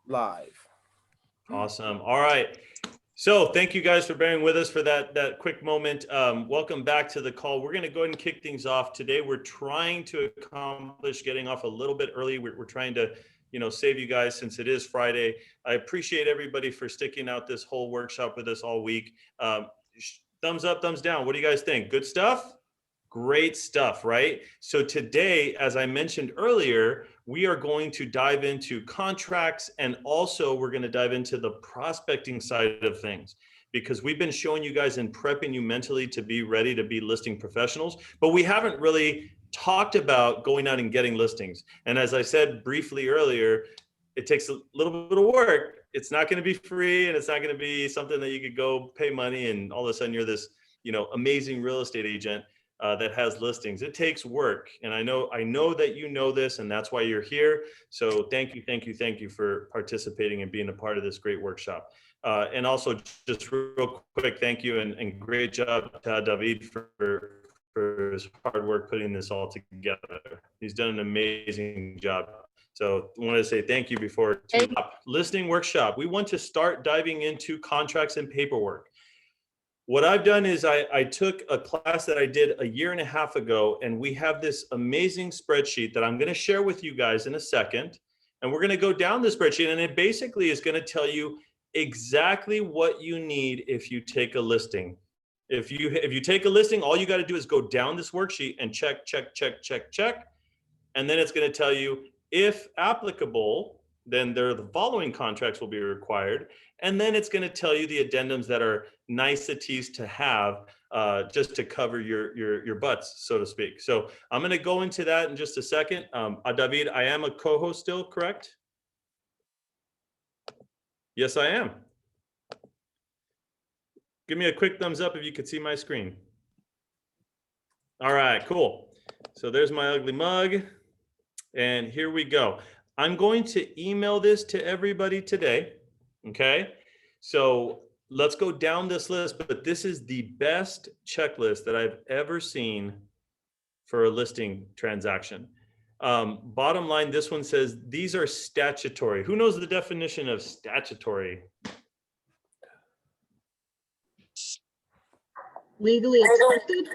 live. Awesome. All right. So thank you guys for bearing with us for that quick moment. Welcome back to the call. We're going to go ahead and kick things off today. We're trying to accomplish getting off a little bit early. We're trying to, save you guys since it is Friday. I appreciate everybody for sticking out this whole workshop with us all week. Thumbs up, thumbs down. What do you guys think? Good stuff? Great stuff, right? So today, as I mentioned earlier, we are going to dive into contracts, and also we're going to dive into the prospecting side of things, because we've been showing you guys and prepping you mentally to be ready to be listing professionals, but we haven't really talked about going out and getting listings. And as I said briefly earlier, it takes a little bit of work. It's not going to be free, and it's not going to be something that you could go pay money and all of a sudden you're this, amazing real estate agent that has listings. It takes work, and I know that you know this, and that's why you're here. So thank you for participating and being a part of this great workshop. And also, just real quick, thank you and great job to David for his hard work putting this all together. He's done an amazing job. So I want to say thank you before listing workshop. We want to start diving into contracts and paperwork. What I've done is I took a class that I did a year and a half ago, and we have this amazing spreadsheet that I'm going to share with you guys in a second. And we're going to go down the spreadsheet, and it basically is going to tell you exactly what you need if you take a listing. If you take a listing, all you got to do is go down this worksheet and check. And then it's going to tell you, if applicable, then the following contracts will be required. And then it's going to tell you the addendums that are niceties to have, just to cover your butts, so to speak. So I'm going to go into that in just a second. David, I am a co-host still, correct? Yes, I am. Give me a quick thumbs up if you could see my screen. All right, cool. So there's my ugly mug. And here we go. I'm going to email this to everybody today. Okay, so let's go down this list, but this is the best checklist that I've ever seen for a listing transaction. Bottom line, this one says these are statutory. Who knows the definition of statutory? Legally accepted?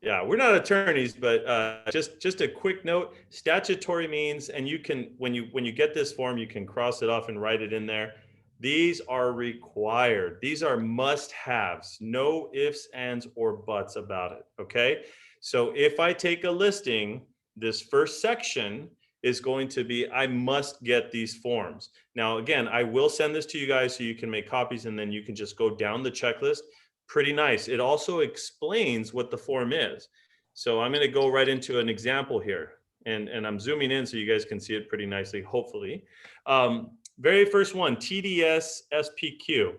Yeah, we're not attorneys, but just a quick note, statutory means, and you can, when you get this form, you can cross it off and write it in there. These are required. These are must-haves. No ifs, ands, or buts about it, okay? So if I take a listing, this first section is going to be, I must get these forms. Now, again, I will send this to you guys so you can make copies, and then you can just go down the checklist. Pretty nice. It also explains what the form is. So I'm going to go right into an example here, and I'm zooming in so you guys can see it pretty nicely, hopefully. Very first one, TDS SPQ.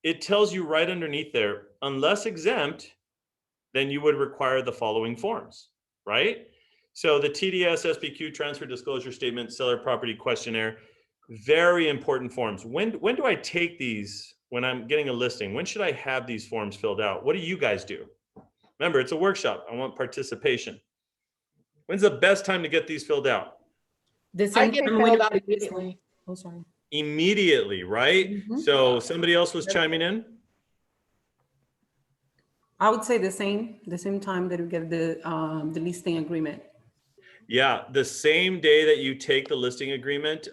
It tells you right underneath there, unless exempt, then you would require the following forms, right? So the TDS SPQ, transfer disclosure statement, seller property questionnaire, very important forms. When do I take these when I'm getting a listing? When should I have these forms filled out? What do you guys do? Remember, it's a workshop. I want participation. When's the best time to get these filled out? I get filled out immediately. Oh, sorry. Immediately, right? Mm-hmm. So somebody else was chiming in? I would say the same time that we get the listing agreement. Yeah, the same day that you take the listing agreement,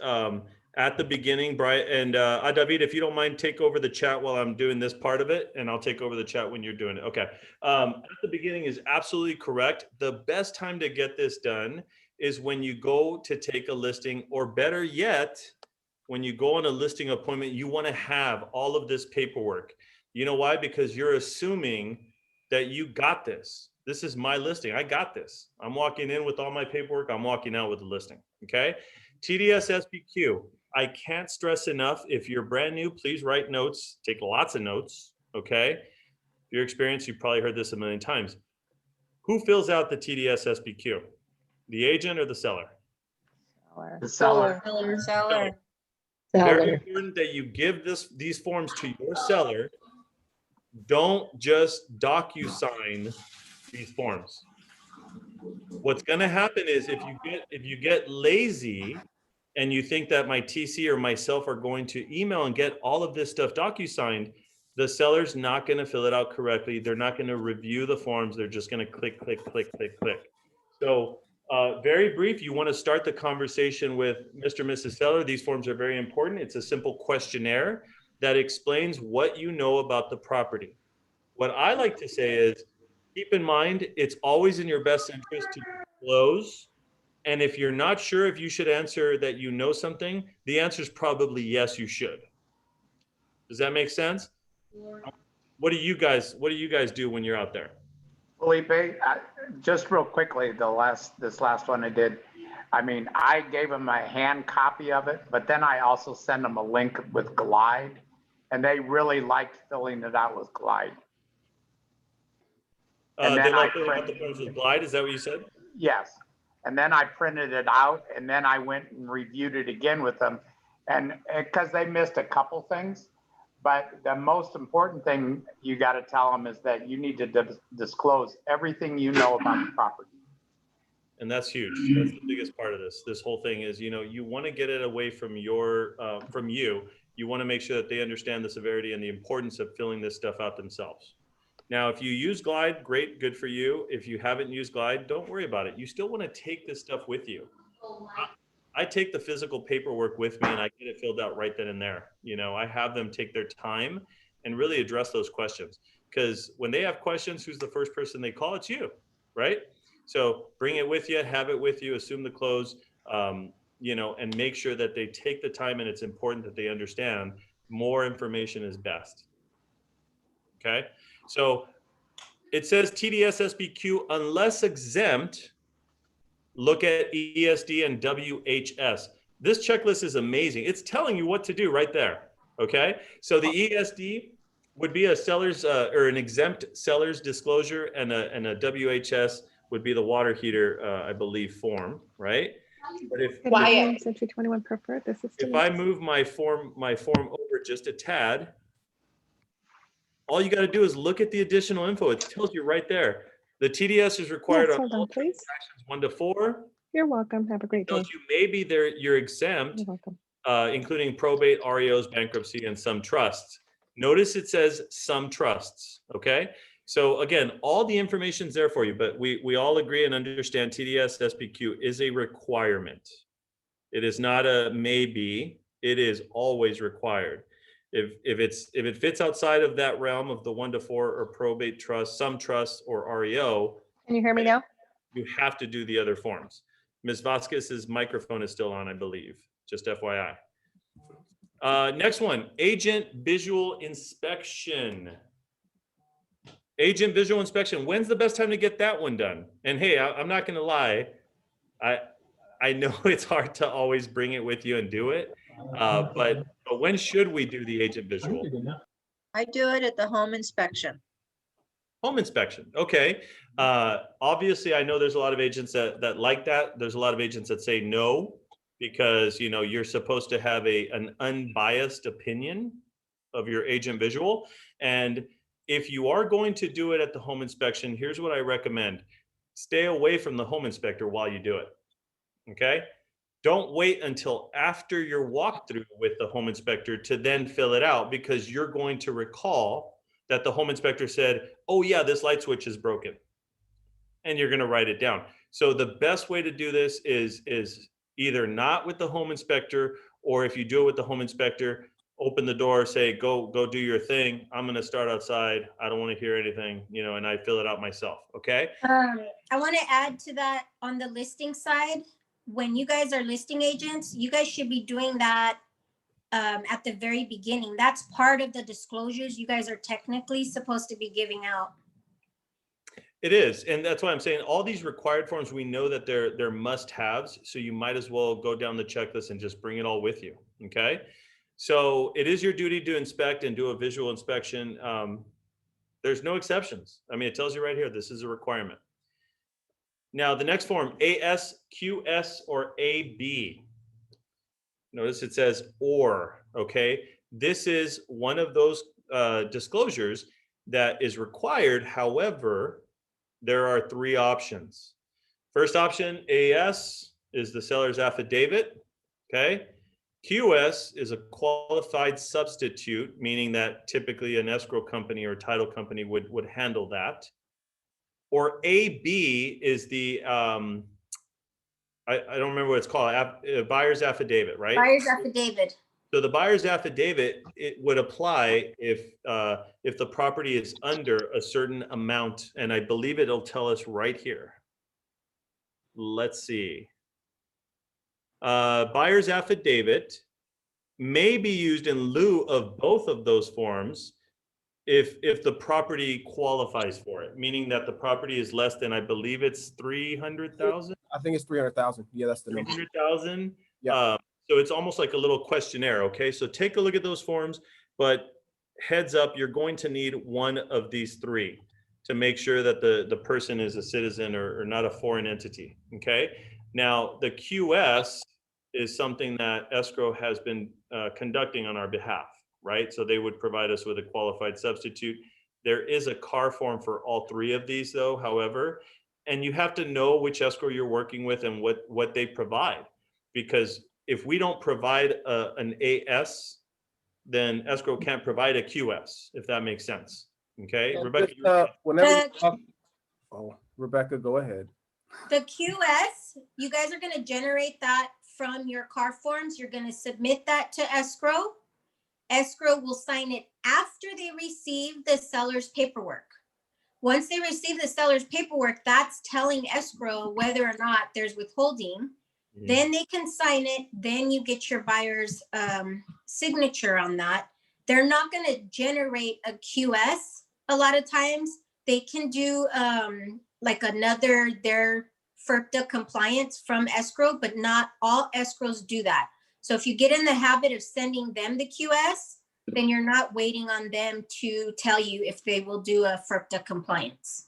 at the beginning, Brian and David, if you don't mind, take over the chat while I'm doing this part of it, and I'll take over the chat when you're doing it. Okay. At the beginning is absolutely correct. The best time to get this done is when you go to take a listing, or better yet, when you go on a listing appointment, you want to have all of this paperwork. You know why? Because you're assuming that you got this. This is my listing. I got this. I'm walking in with all my paperwork. I'm walking out with the listing. Okay. TDS SPQ. I can't stress enough. If you're brand new, please write notes. Take lots of notes. Okay. If you're experienced, you've probably heard this a million times. Who fills out the TDS SPQ? The agent or the seller? The seller. Seller. Very important that you give these forms to your seller. Don't just DocuSign these forms. What's going to happen is if you get lazy and you think that my TC or myself are going to email and get all of this stuff docu-signed, the seller's not going to fill it out correctly. They're not going to review the forms. They're just going to click, click, click, click, click. So very brief, you want to start the conversation with Mr. and Mrs. Seller. These forms are very important. It's a simple questionnaire that explains what you know about the property. What I like to say is, keep in mind, it's always in your best interest to disclose. And if you're not sure if you should answer that you know something, the answer is probably yes, you should. Does that make sense? What do you guys do when you're out there? Felipe, just real quickly, this last one I did, I mean, I gave them a hand copy of it, but then I also sent them a link with Glide, and they really liked filling it out with Glide. And They then like filling out the forms with Glide, is that what you said? Yes. And then I printed it out, and then I went and reviewed it again with them. And because they missed a couple things, but the most important thing you got to tell them is that you need to disclose everything you know about the property. And that's huge. That's the biggest part of this. This whole thing is, you want to get it away from from you. You want to make sure that they understand the severity and the importance of filling this stuff out themselves. Now, if you use Glide, great, good for you. If you haven't used Glide, don't worry about it. You still want to take this stuff with you. I take the physical paperwork with me and I get it filled out right then and there. I have them take their time and really address those questions, because when they have questions, who's the first person they call? It's you, right? So bring it with you, have it with you, assume the close, and make sure that they take the time, and it's important that they understand more information is best. Okay. So it says TDS SBQ unless exempt. Look at ESD and WHS. This checklist is amazing. It's telling you what to do right there. Okay. So the ESD would be a seller's or an exempt seller's disclosure, and a WHS would be the water heater, I believe, form, right? But if Century 21 preferred, this is if I move my form over just a tad, all you got to do is look at the additional info. It tells you right there. The TDS is required Yes, on hold all on, please. transactions 1 to 4. You're welcome. Have a great day. Tells you maybe you're exempt, You're welcome. including probate, REOs, bankruptcy, and some trusts. Notice it says some trusts, okay? So again, all the information's there for you, but we all agree and understand TDS SBQ is a requirement. It is not a maybe, it is always required. If it fits outside of that realm of the 1 to 4 or probate trust, some trusts, or REO, Can you hear me now? you have to do the other forms. Ms. Vasquez's microphone is still on, I believe, just FYI. Next one, agent visual inspection. Agent visual inspection. When's the best time to get that one done? And hey, I'm not going to lie. I know it's hard to always bring it with you and do it. But when should we do the agent visual? I do it at the home inspection. Home inspection. Okay. Obviously, I know there's a lot of agents that like that. There's a lot of agents that say no, because you're supposed to have an unbiased opinion of your agent visual. And if you are going to do it at the home inspection, here's what I recommend. Stay away from the home inspector while you do it. Okay? Don't wait until after your walkthrough with the home inspector to then fill it out, because you're going to recall that the home inspector said, oh yeah, this light switch is broken. And you're going to write it down. So the best way to do this is either not with the home inspector, or if you do it with the home inspector, open the door, say, go do your thing. I'm going to start outside. I don't want to hear anything, and I fill it out myself. Okay. I want to add to that on the listing side. When you guys are listing agents, you guys should be doing that at the very beginning. That's part of the disclosures you guys are technically supposed to be giving out. It is. And that's why I'm saying all these required forms, we know that they're must-haves. So you might as well go down the checklist and just bring it all with you. Okay. So it is your duty to inspect and do a visual inspection. There's no exceptions. I mean, it tells you right here, this is a requirement. Now, the next form, AS, QS, or AB. Notice it says or, okay? This is one of those disclosures that is required. However, there are 3 options. First option, AS, is the seller's affidavit. Okay. QS is a qualified substitute, meaning that typically an escrow company or title company would handle that. Or AB is the, I don't remember what it's called, buyer's affidavit, right? Buyer's affidavit. So the buyer's affidavit, it would apply if the property is under a certain amount, and I believe it'll tell us right here. Let's see. Buyer's affidavit may be used in lieu of both of those forms if the property qualifies for it, meaning that the property is less than, I believe it's 300,000. I think it's 300,000. Yeah, that's the number. 300,000. Yeah. So it's almost like a little questionnaire. Okay, so take a look at those forms, but heads up, you're going to need one of these three to make sure that the person is a citizen or not a foreign entity. Okay. Now the QS is something that escrow has been conducting on our behalf, right? So they would provide us with a qualified substitute. There is a CAR form for all three of these though, however, and you have to know which escrow you're working with and what they provide. Because if we don't provide an AS, then escrow can't provide a QS, if that makes sense. Okay, And Rebecca. just, whenever you talk, oh, Rebecca, go ahead. The QS, you guys are going to generate that from your CAR forms. You're going to submit that to escrow. Escrow will sign it after they receive the seller's paperwork. Once they receive the seller's paperwork, that's telling escrow whether or not there's withholding. Then they can sign it. Then you get your buyer's signature on that. They're not going to generate a QS. A lot of times they can do like their FERPTA compliance from escrow, but not all escrows do that. So if you get in the habit of sending them the QS, then you're not waiting on them to tell you if they will do a FERPTA compliance.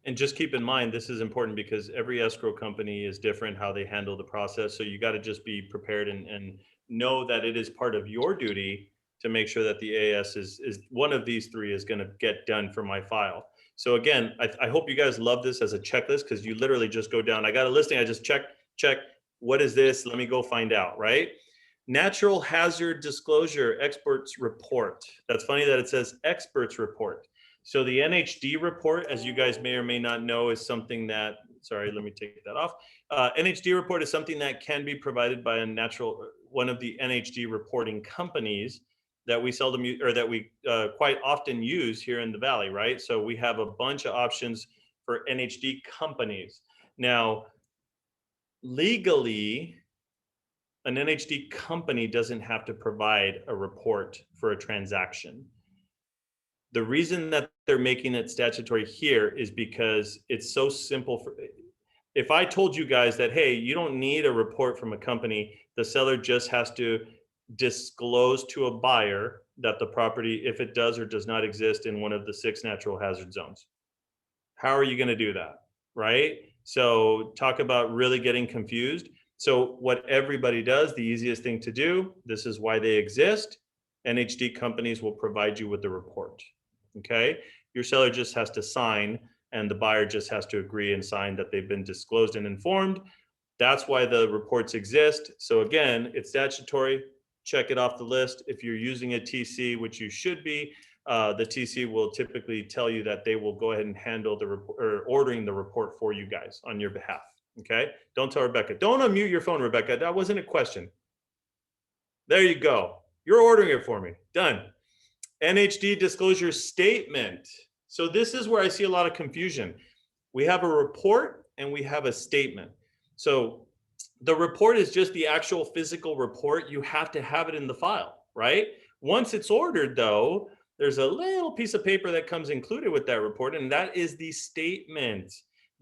And just keep in mind, this is important because every escrow company is different how they handle the process. So you got to just be prepared and know that it is part of your duty to make sure that the AS is one of these three is going to get done for my file. So again, I hope you guys love this as a checklist because you literally just go down. I got a listing. I just check. What is this? Let me go find out, right? Natural hazard disclosure experts report. That's funny that it says experts report. So the NHD report, as you guys may or may not know, is something that, sorry, let me take that off. NHD report is something that can be provided by one of the NHD reporting companies that we seldom use, or that we quite often use here in the Valley, right? So we have a bunch of options for NHD companies. Now, legally, an NHD company doesn't have to provide a report for a transaction. The reason that they're making it statutory here is because it's so simple. If I told you guys that, hey, you don't need a report from a company, the seller just has to disclose to a buyer that the property, if it does or does not exist in one of the 6 natural hazard zones. How are you going to do that, right? So talk about really getting confused. So what everybody does, the easiest thing to do, this is why they exist. NHD companies will provide you with the report. Okay, your seller just has to sign and the buyer just has to agree and sign that they've been disclosed and informed. That's why the reports exist. So again, it's statutory. Check it off the list. If you're using a TC, which you should be, the TC will typically tell you that they will go ahead and handle the report or ordering the report for you guys on your behalf. Okay, don't tell Rebecca. Don't unmute your phone, Rebecca. That wasn't a question. There you go. You're ordering it for me. Done. NHD disclosure statement. So this is where I see a lot of confusion. We have a report and we have a statement. So the report is just the actual physical report. You have to have it in the file, right? Once it's ordered though, there's a little piece of paper that comes included with that report, and that is the statement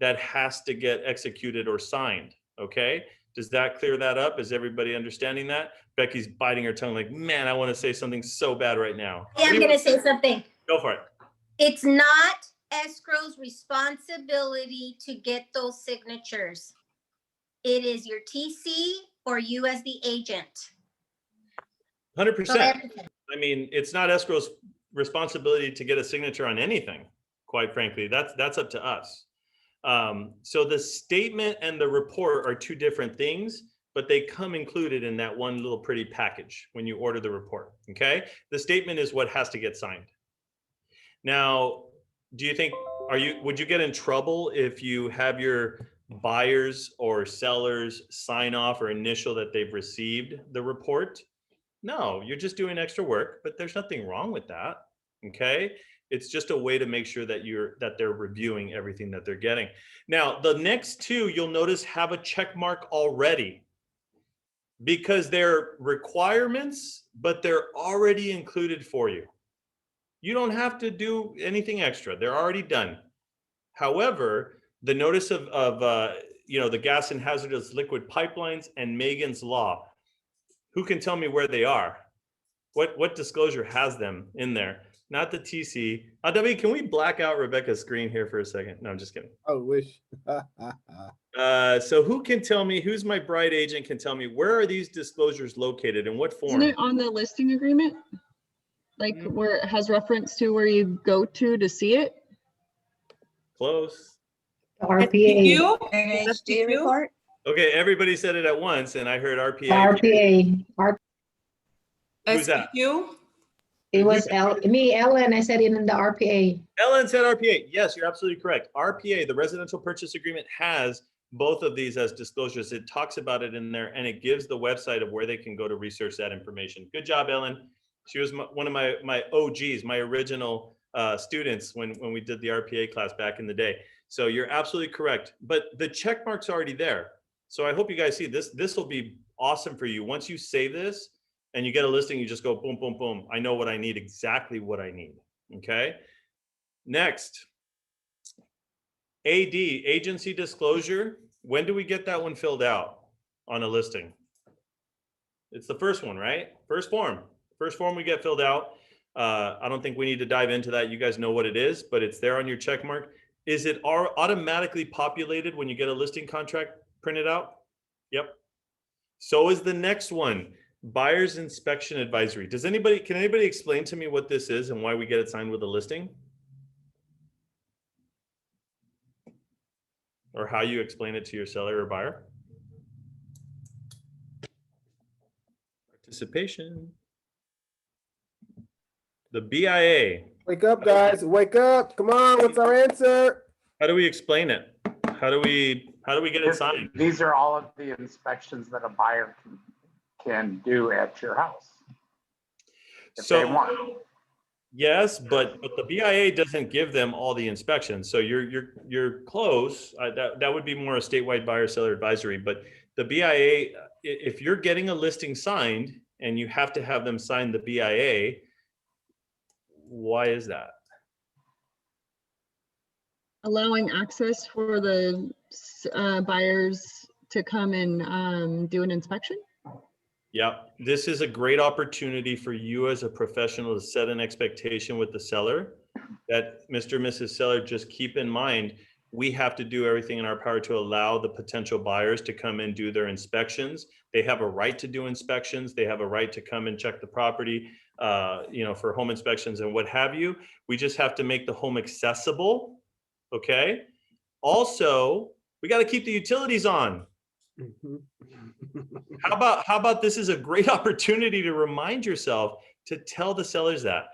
that has to get executed or signed, okay? Does that clear that up? Is everybody understanding that? Becky's biting her tongue like, man, I want to say something so bad right now. Yeah, I'm going to say something. Go for it. It's not escrow's responsibility to get those signatures. It is your TC or you as the agent. 100%. I mean, it's not escrow's responsibility to get a signature on anything, quite frankly. That's up to us. So the statement and the report are two different things, but they come included in that one little pretty package when you order the report, okay? The statement is what has to get signed. Now, do you think, would you get in trouble if you have your buyers or sellers sign off or initial that they've received the report? No, you're just doing extra work, but there's nothing wrong with that, okay? It's just a way to make sure that they're reviewing everything that they're getting. Now, the next two, you'll notice, have a check mark already because they're requirements, but they're already included for you. You don't have to do anything extra. They're already done. However, the notice of the gas and hazardous liquid pipelines and Megan's Law, who can tell me where they are? What disclosure has them in there? Not the TC. David, can we black out Rebecca's screen here for a second? No, I'm just kidding. I wish. So who can tell me, who's my bright agent can tell me, where are these disclosures located, in what form? Isn't it on the listing agreement? Like where it has reference to where you go to see it? Close. RPA. NHD report? Okay, everybody said it at once, and I heard RPA. RPA. Who's that? SQ? It was Ellen, I said it in the RPA. Ellen said RPA. Yes, you're absolutely correct. RPA, the residential purchase agreement, has both of these as disclosures. It talks about it in there, and it gives the website of where they can go to research that information. Good job, Ellen. She was one of my OGs, my original students when we did the RPA class back in the day. So you're absolutely correct. But the check mark's already there. So I hope you guys see this. This will be awesome for you. Once you save this and you get a listing, you just go boom, boom, boom. I know what I need, exactly what I need. Okay. Next, AD, agency disclosure. When do we get that one filled out on a listing? It's the first one, right? First form we get filled out. I don't think we need to dive into that. You guys know what it is, but it's there on your check mark. Is it automatically populated when you get a listing contract printed out? Yep. So is the next one, buyer's inspection advisory. Can anybody explain to me what this is and why we get it signed with a listing? Or how you explain it to your seller or buyer? Participation. The BIA. Wake up, guys. Wake up. Come on. What's our answer? How do we explain it? How do we get it signed? These are all of the inspections that a buyer can do at your house if they want. Yes, but the BIA doesn't give them all the inspections. So you're close. That would be more a statewide buyer seller advisory. But the BIA, if you're getting a listing signed and you have to have them sign the BIA, why is that? Allowing access for the buyers to come and do an inspection? Yeah, this is a great opportunity for you as a professional to set an expectation with the seller that Mr. and Mrs. Seller, just keep in mind, we have to do everything in our power to allow the potential buyers to come and do their inspections. They have a right to do inspections. They have a right to come and check the property, for home inspections and what have you. We just have to make the home accessible. Okay. Also, we got to keep the utilities on. How about this is a great opportunity to remind yourself to tell the sellers that.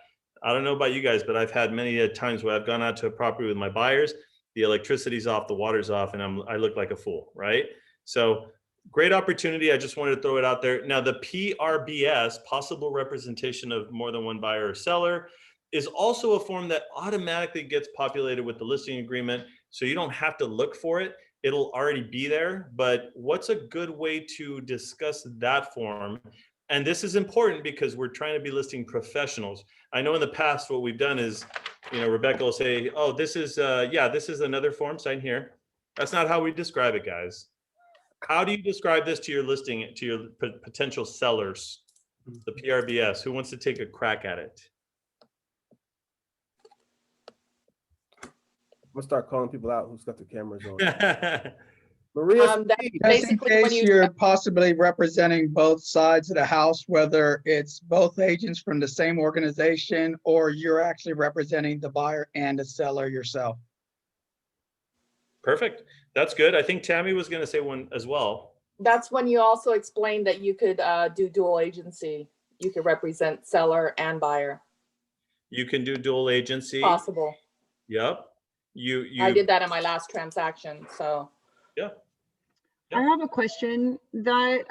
I don't know about you guys, but I've had many times where I've gone out to a property with my buyers, the electricity's off, the water's off, and I look like a fool, right? So great opportunity. I just wanted to throw it out there. Now the PRBS, possible representation of more than one buyer or seller, is also a form that automatically gets populated with the listing agreement. So you don't have to look for it. It'll already be there. But what's a good way to discuss that form? And this is important because we're trying to be listing professionals. I know in the past what we've done is, Rebecca will say, oh, this is another form, sign here. That's not how we describe it, guys. How do you describe this to your listing, to your potential sellers? The PRBS, who wants to take a crack at it? I'm gonna start calling people out who's got their cameras on. Maria, Just in case you're possibly representing both sides of the house, whether it's both agents from the same organization or you're actually representing the buyer and the seller yourself. Perfect. That's good. I think Tammy was going to say one as well. That's when you also explained that you could do dual agency. You could represent seller and buyer. You can do dual agency. Possible. Yep. I did that in my last transaction, so. Yeah. I have a question. That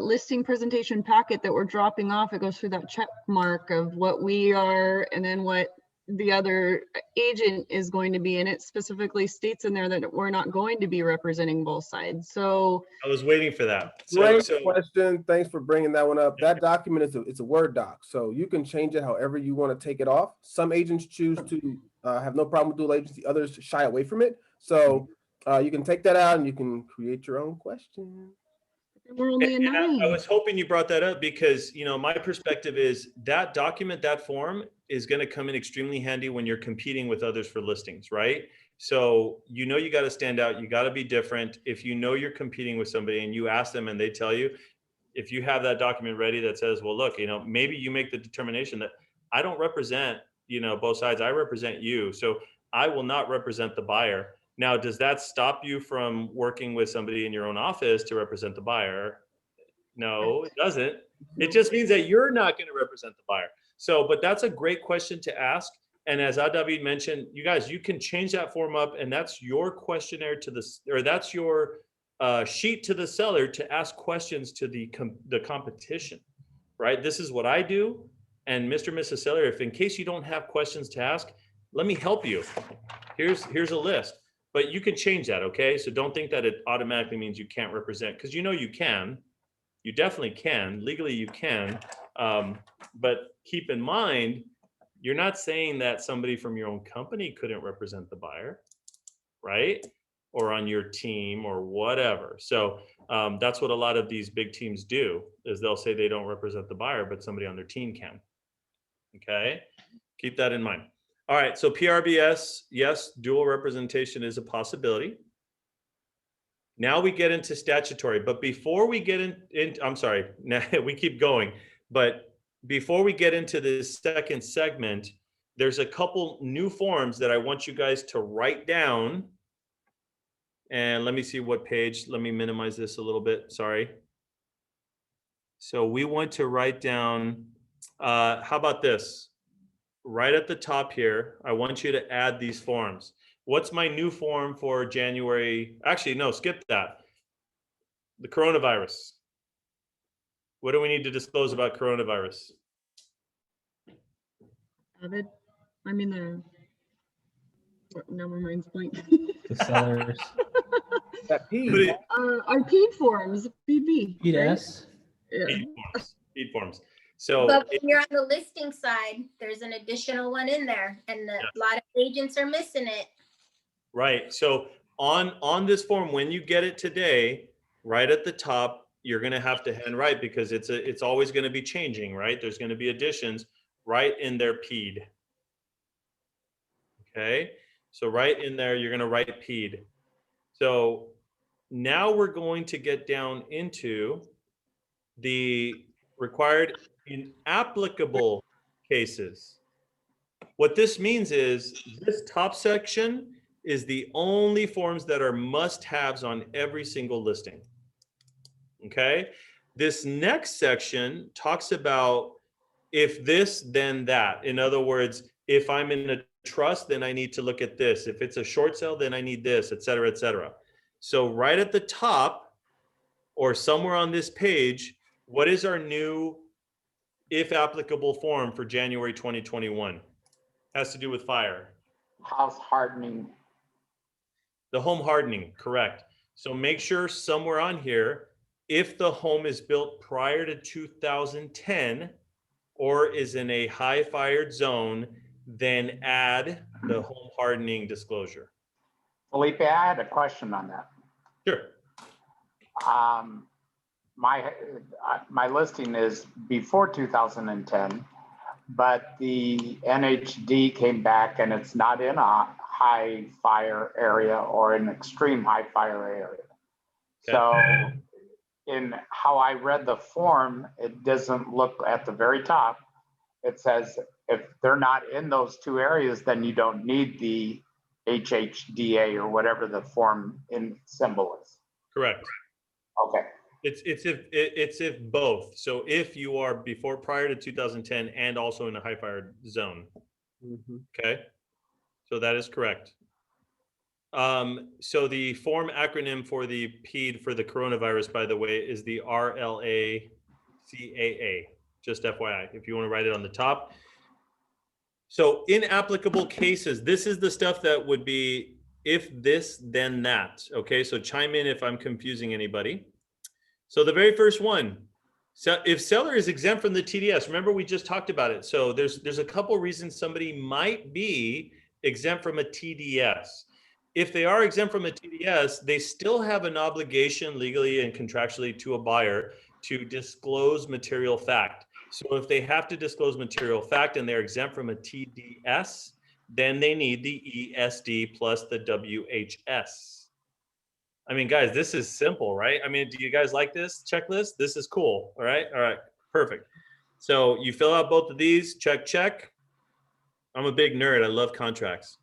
listing presentation packet that we're dropping off, it goes through that check mark of what we are and then what the other agent is going to be, and it specifically states in there that we're not going to be representing both sides. So I was waiting for that. Great question. Thanks for bringing that one up. That document is it's a Word doc, so you can change it however you want to take it off. Some agents choose to have no problem with dual agency, others shy away from it. So you can take that out and you can create your own question. we're only a 9. I was hoping you brought that up because, my perspective is that document, that form is going to come in extremely handy when you're competing with others for listings, right? So, you got to stand out. You got to be different. If you're competing with somebody and you ask them and they tell you, if you have that document ready that says, well, look, maybe you make the determination that I don't represent, both sides. I represent you. So I will not represent the buyer. Now, does that stop you from working with somebody in your own office to represent the buyer? No, it doesn't. It just means that you're not going to represent the buyer. So, but that's a great question to ask. And as David mentioned, you guys, you can change that form up, and that's your questionnaire that's your sheet to the seller to ask questions to the competition, right? This is what I do. And Mr. and Mrs. Seller, if in case you don't have questions to ask, let me help you. Here's a list. But you can change that, okay? So don't think that it automatically means you can't represent, because you can. You definitely can. Legally, you can. But keep in mind, you're not saying that somebody from your own company couldn't represent the buyer, right? Or on your team or whatever. So that's what a lot of these big teams do, is they'll say they don't represent the buyer, but somebody on their team can. Okay? Keep that in mind. All right, so PRBS, yes, dual representation is a possibility. Now we get into statutory, but before we get in I'm sorry, we keep going, but before we get into this second segment, there's a couple new forms that I want you guys to write down. And let me see what page, let me minimize this a little bit, sorry. So we want to write down, how about this? Right at the top here, I want you to add these forms. What's my new form for January? Actually, no, skip that. The coronavirus. What do we need to disclose about coronavirus? David, now my mind's blank. The sellers. That P. Our PED forms, PB. PDS. Right? Yeah. Feed forms. So But when you're on the listing side, there's an additional one in there, and a lot of agents are missing it. Right. So on this form, when you get it today, right at the top, you're going to have to handwrite, because it's always going to be changing, right? There's going to be additions right in their PED. Okay. So right in there, you're going to write PED. So now we're going to get down into the required in applicable cases. What this means is this top section is the only forms that are must-haves on every single listing. Okay? This next section talks about if this, then that. In other words, if I'm in a trust, then I need to look at this. If it's a short sale, then I need this, et cetera, et cetera. So right at the top or somewhere on this page, what is our new, if applicable, form for January 2021? Has to do with fire. House hardening. The home hardening, correct. So make sure somewhere on here, if the home is built prior to 2010 or is in a high fired zone, then add the home hardening disclosure. Felipe, I had a question on that. Sure. My listing is before 2010, but the NHD came back and it's not in a high fire area or an extreme high fire area. Okay. So in how I read the form, it doesn't look at the very top. It says if they're not in those two areas, then you don't need the HHDA or whatever the form in symbol is. Correct. Okay, It's if both. So if you are prior to 2010 and also in a high fire zone. Mhm. Okay. So that is correct. So the form acronym for the PED for the coronavirus, by the way, is the RLACAA. Just FYI, if you want to write it on the top. So inapplicable cases, this is the stuff that would be if this, then that. Okay, so chime in if I'm confusing anybody. So the very first one, so if seller is exempt from the TDS, remember we just talked about it. So there's a couple reasons somebody might be exempt from a TDS. If they are exempt from a TDS, they still have an obligation legally and contractually to a buyer to disclose material fact. So if they have to disclose material fact and they're exempt from a TDS, then they need the ESD plus the WHS. I mean, guys, this is simple, right? I mean, do you guys like this checklist? This is cool. All right. All right. Perfect. So you fill out both of these, check, check. I'm a big nerd. I love contracts.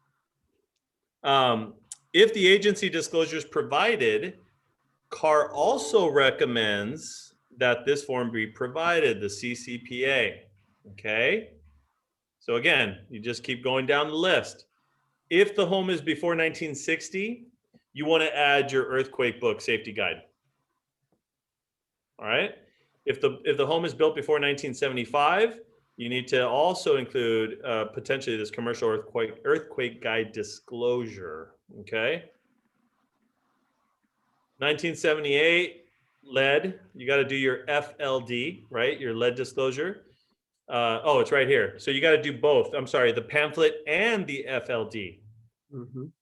If the agency disclosure is provided, CAR also recommends that this form be provided, the CCPA. Okay. So again, you just keep going down the list. If the home is before 1960, you want to add your earthquake book safety guide. All right. If the home is built before 1975, you need to also include potentially this commercial earthquake guide disclosure. Okay. 1978 lead, you got to do your FLD, right? Your lead disclosure. Oh, it's right here. So you got to do both. I'm sorry, the pamphlet and the FLD. Mhm.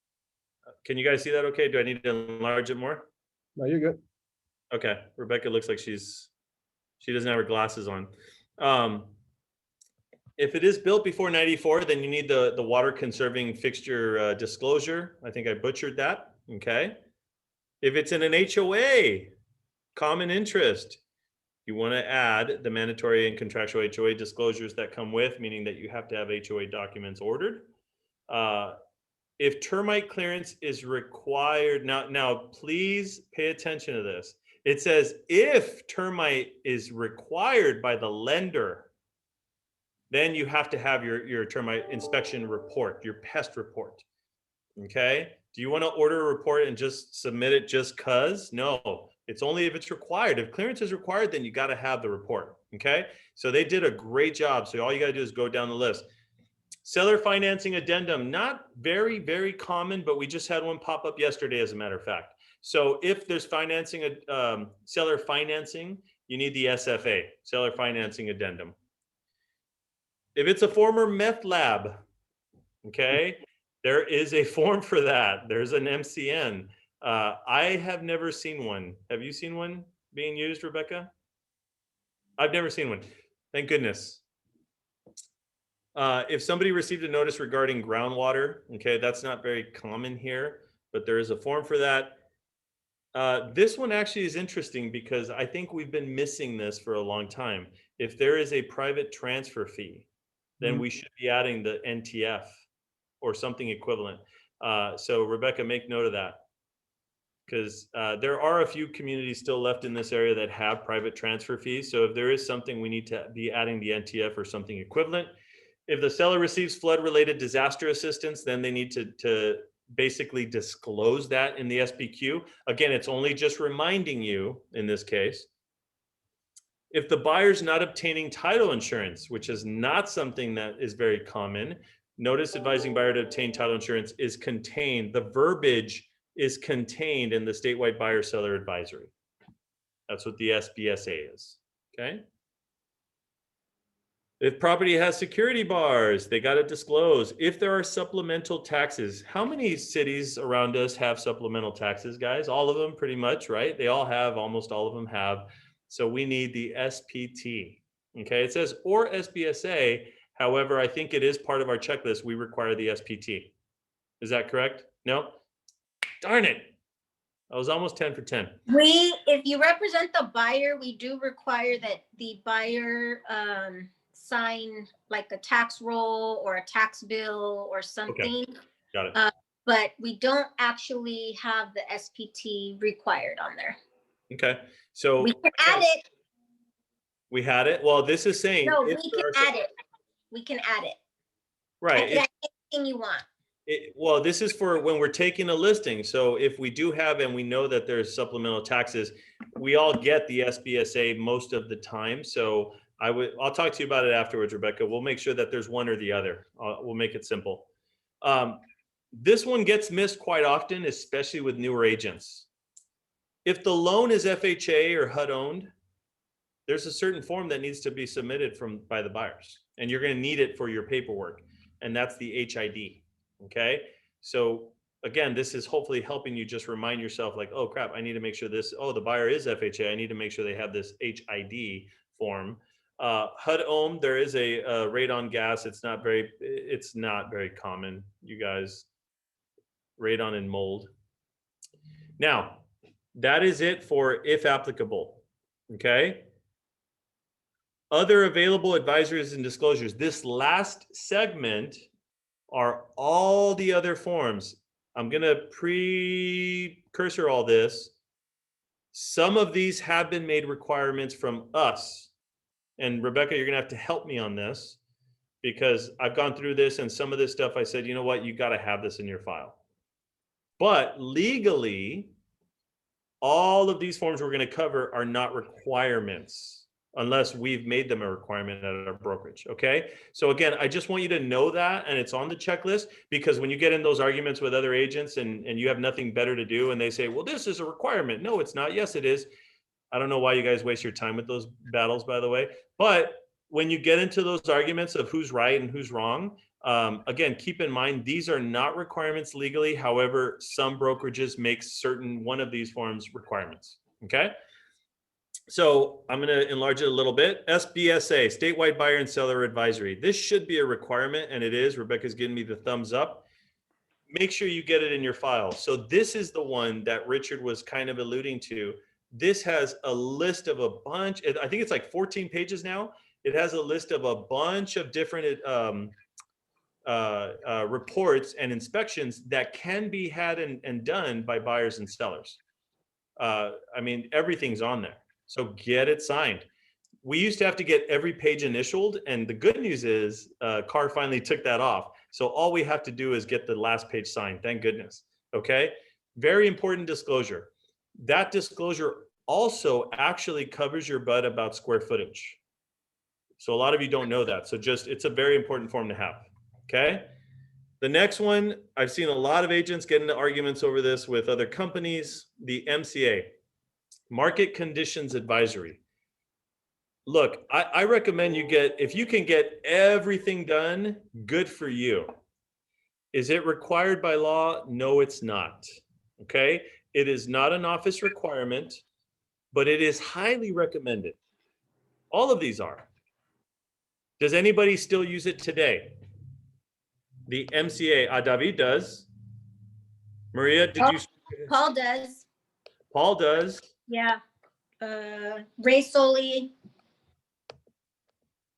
Can you guys see that okay? Do I need to enlarge it more? No, you're good. Okay. Rebecca looks like she doesn't have her glasses on. If it is built before 94, then you need the water conserving fixture disclosure. I think I butchered that. Okay. If it's in an HOA, common interest, you want to add the mandatory and contractual HOA disclosures that come with, meaning that you have to have HOA documents ordered. If termite clearance is required, now please pay attention to this. It says if termite is required by the lender, then you have to have your termite inspection report, your pest report. Okay. Do you want to order a report and just submit it just cause? No, it's only if it's required. If clearance is required, then you got to have the report. Okay. So they did a great job. So all you got to do is go down the list. Seller financing addendum, not very, very common, but we just had one pop up yesterday, as a matter of fact. So if there's financing, seller financing, you need the SFA, seller financing addendum. If it's a former meth lab, okay, there is a form for that. There's an MCN. I have never seen one. Have you seen one being used, Rebecca? I've never seen one. Thank goodness. If somebody received a notice regarding groundwater, okay, that's not very common here, but there is a form for that. This one actually is interesting because I think we've been missing this for a long time. If there is a private transfer fee, then we should be adding the NTF or something equivalent. So Rebecca, make note of that, because there are a few communities still left in this area that have private transfer fees. So if there is something, we need to be adding the NTF or something equivalent. If the seller receives flood-related disaster assistance, then they need to basically disclose that in the SPQ. Again, it's only just reminding you in this case. If the buyer's not obtaining title insurance, which is not something that is very common, notice advising buyer to obtain title insurance is contained. The verbiage is contained in the statewide buyer seller advisory. That's what the SBSA is. Okay. If property has security bars, they got to disclose. If there are supplemental taxes, how many cities around us have supplemental taxes, guys? All of them pretty much, right? They all have, almost all of them have. So we need the SPT. Okay, it says or SBSA. However, I think it is part of our checklist. We require the SPT. Is that correct? No? Darn it. I was almost 10 for 10. If you represent the buyer, we do require that the buyer sign like a tax roll or a tax bill or something. Okay. Got it. but we don't actually have the SPT required on there. Okay, so We can add it. we had it. Well, this is saying No, if we there can are add it. We can add it. right. Add anything you want. Well, this is for when we're taking a listing. So if we do have, and we know that there's supplemental taxes, we all get the SBSA most of the time. So I'll talk to you about it afterwards, Rebecca. We'll make sure that there's one or the other. We'll make it simple. This one gets missed quite often, especially with newer agents. If the loan is FHA or HUD owned, there's a certain form that needs to be submitted by the buyers, and you're going to need it for your paperwork, and that's the HID. Okay, so again, this is hopefully helping you just remind yourself, like, oh crap, I need to make sure this. Oh, the buyer is FHA. I need to make sure they have this HID form. HUD owned, there is a rate on gas. It's not very common, you guys. Radon and mold. Now, that is it for if applicable. Okay. Other available advisories and disclosures. This last segment are all the other forms. I'm going to precursor all this. Some of these have been made requirements from us. And Rebecca, you're going to have to help me on this, because I've gone through this, and some of this stuff I said, you know what, you got to have this in your file. But legally, all of these forms we're going to cover are not requirements unless we've made them a requirement at our brokerage. Okay. So again, I just want you to know that, and it's on the checklist, because when you get in those arguments with other agents and you have nothing better to do, and they say, well, this is a requirement. No, it's not. Yes, it is. I don't know why you guys waste your time with those battles, by the way. But when you get into those arguments of who's right and who's wrong, again, keep in mind, these are not requirements legally. However, some brokerages make certain one of these forms requirements. Okay. So I'm going to enlarge it a little bit. SBSA, Statewide Buyer and Seller Advisory. This should be a requirement, and it is. Rebecca's giving me the thumbs up. Make sure you get it in your file. So this is the one that Richard was kind of alluding to. This has a list of a bunch. I think it's like 14 pages now. It has a list of a bunch of different reports and inspections that can be had and done by buyers and sellers. I mean, everything's on there. So get it signed. We used to have to get every page initialed, and the good news is CAR finally took that off. So all we have to do is get the last page signed. Thank goodness. Okay. Very important disclosure. That disclosure also actually covers your butt about square footage. So a lot of you don't know that. So it's a very important form to have. Okay. The next one, I've seen a lot of agents get into arguments over this with other companies. The MCA, Market Conditions Advisory. Look, I recommend if you can get everything done, good for you. Is it required by law? No, it's not. Okay. It is not an office requirement, but it is highly recommended. All of these are. Does anybody still use it today? The MCA, David does. Maria, did you? Paul does. Paul does. Yeah. Ray Soli.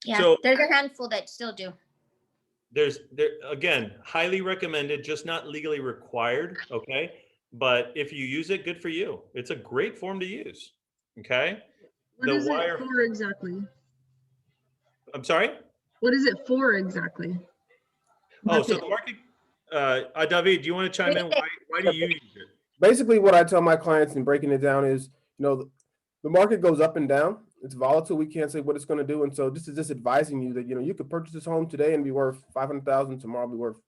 Yeah, So, there's a handful that still do. Again, highly recommended, just not legally required. Okay. But if you use it, good for you. It's a great form to use. Okay. What is it for exactly? I'm sorry? What is it for exactly? Oh, so the market, David, do you want to chime in? Why do you use it? Basically, what I tell my clients in breaking it down is, the market goes up and down. It's volatile. We can't say what it's going to do. And so this is just advising you that, you could purchase this home today and be worth 500,000. Tomorrow be worth,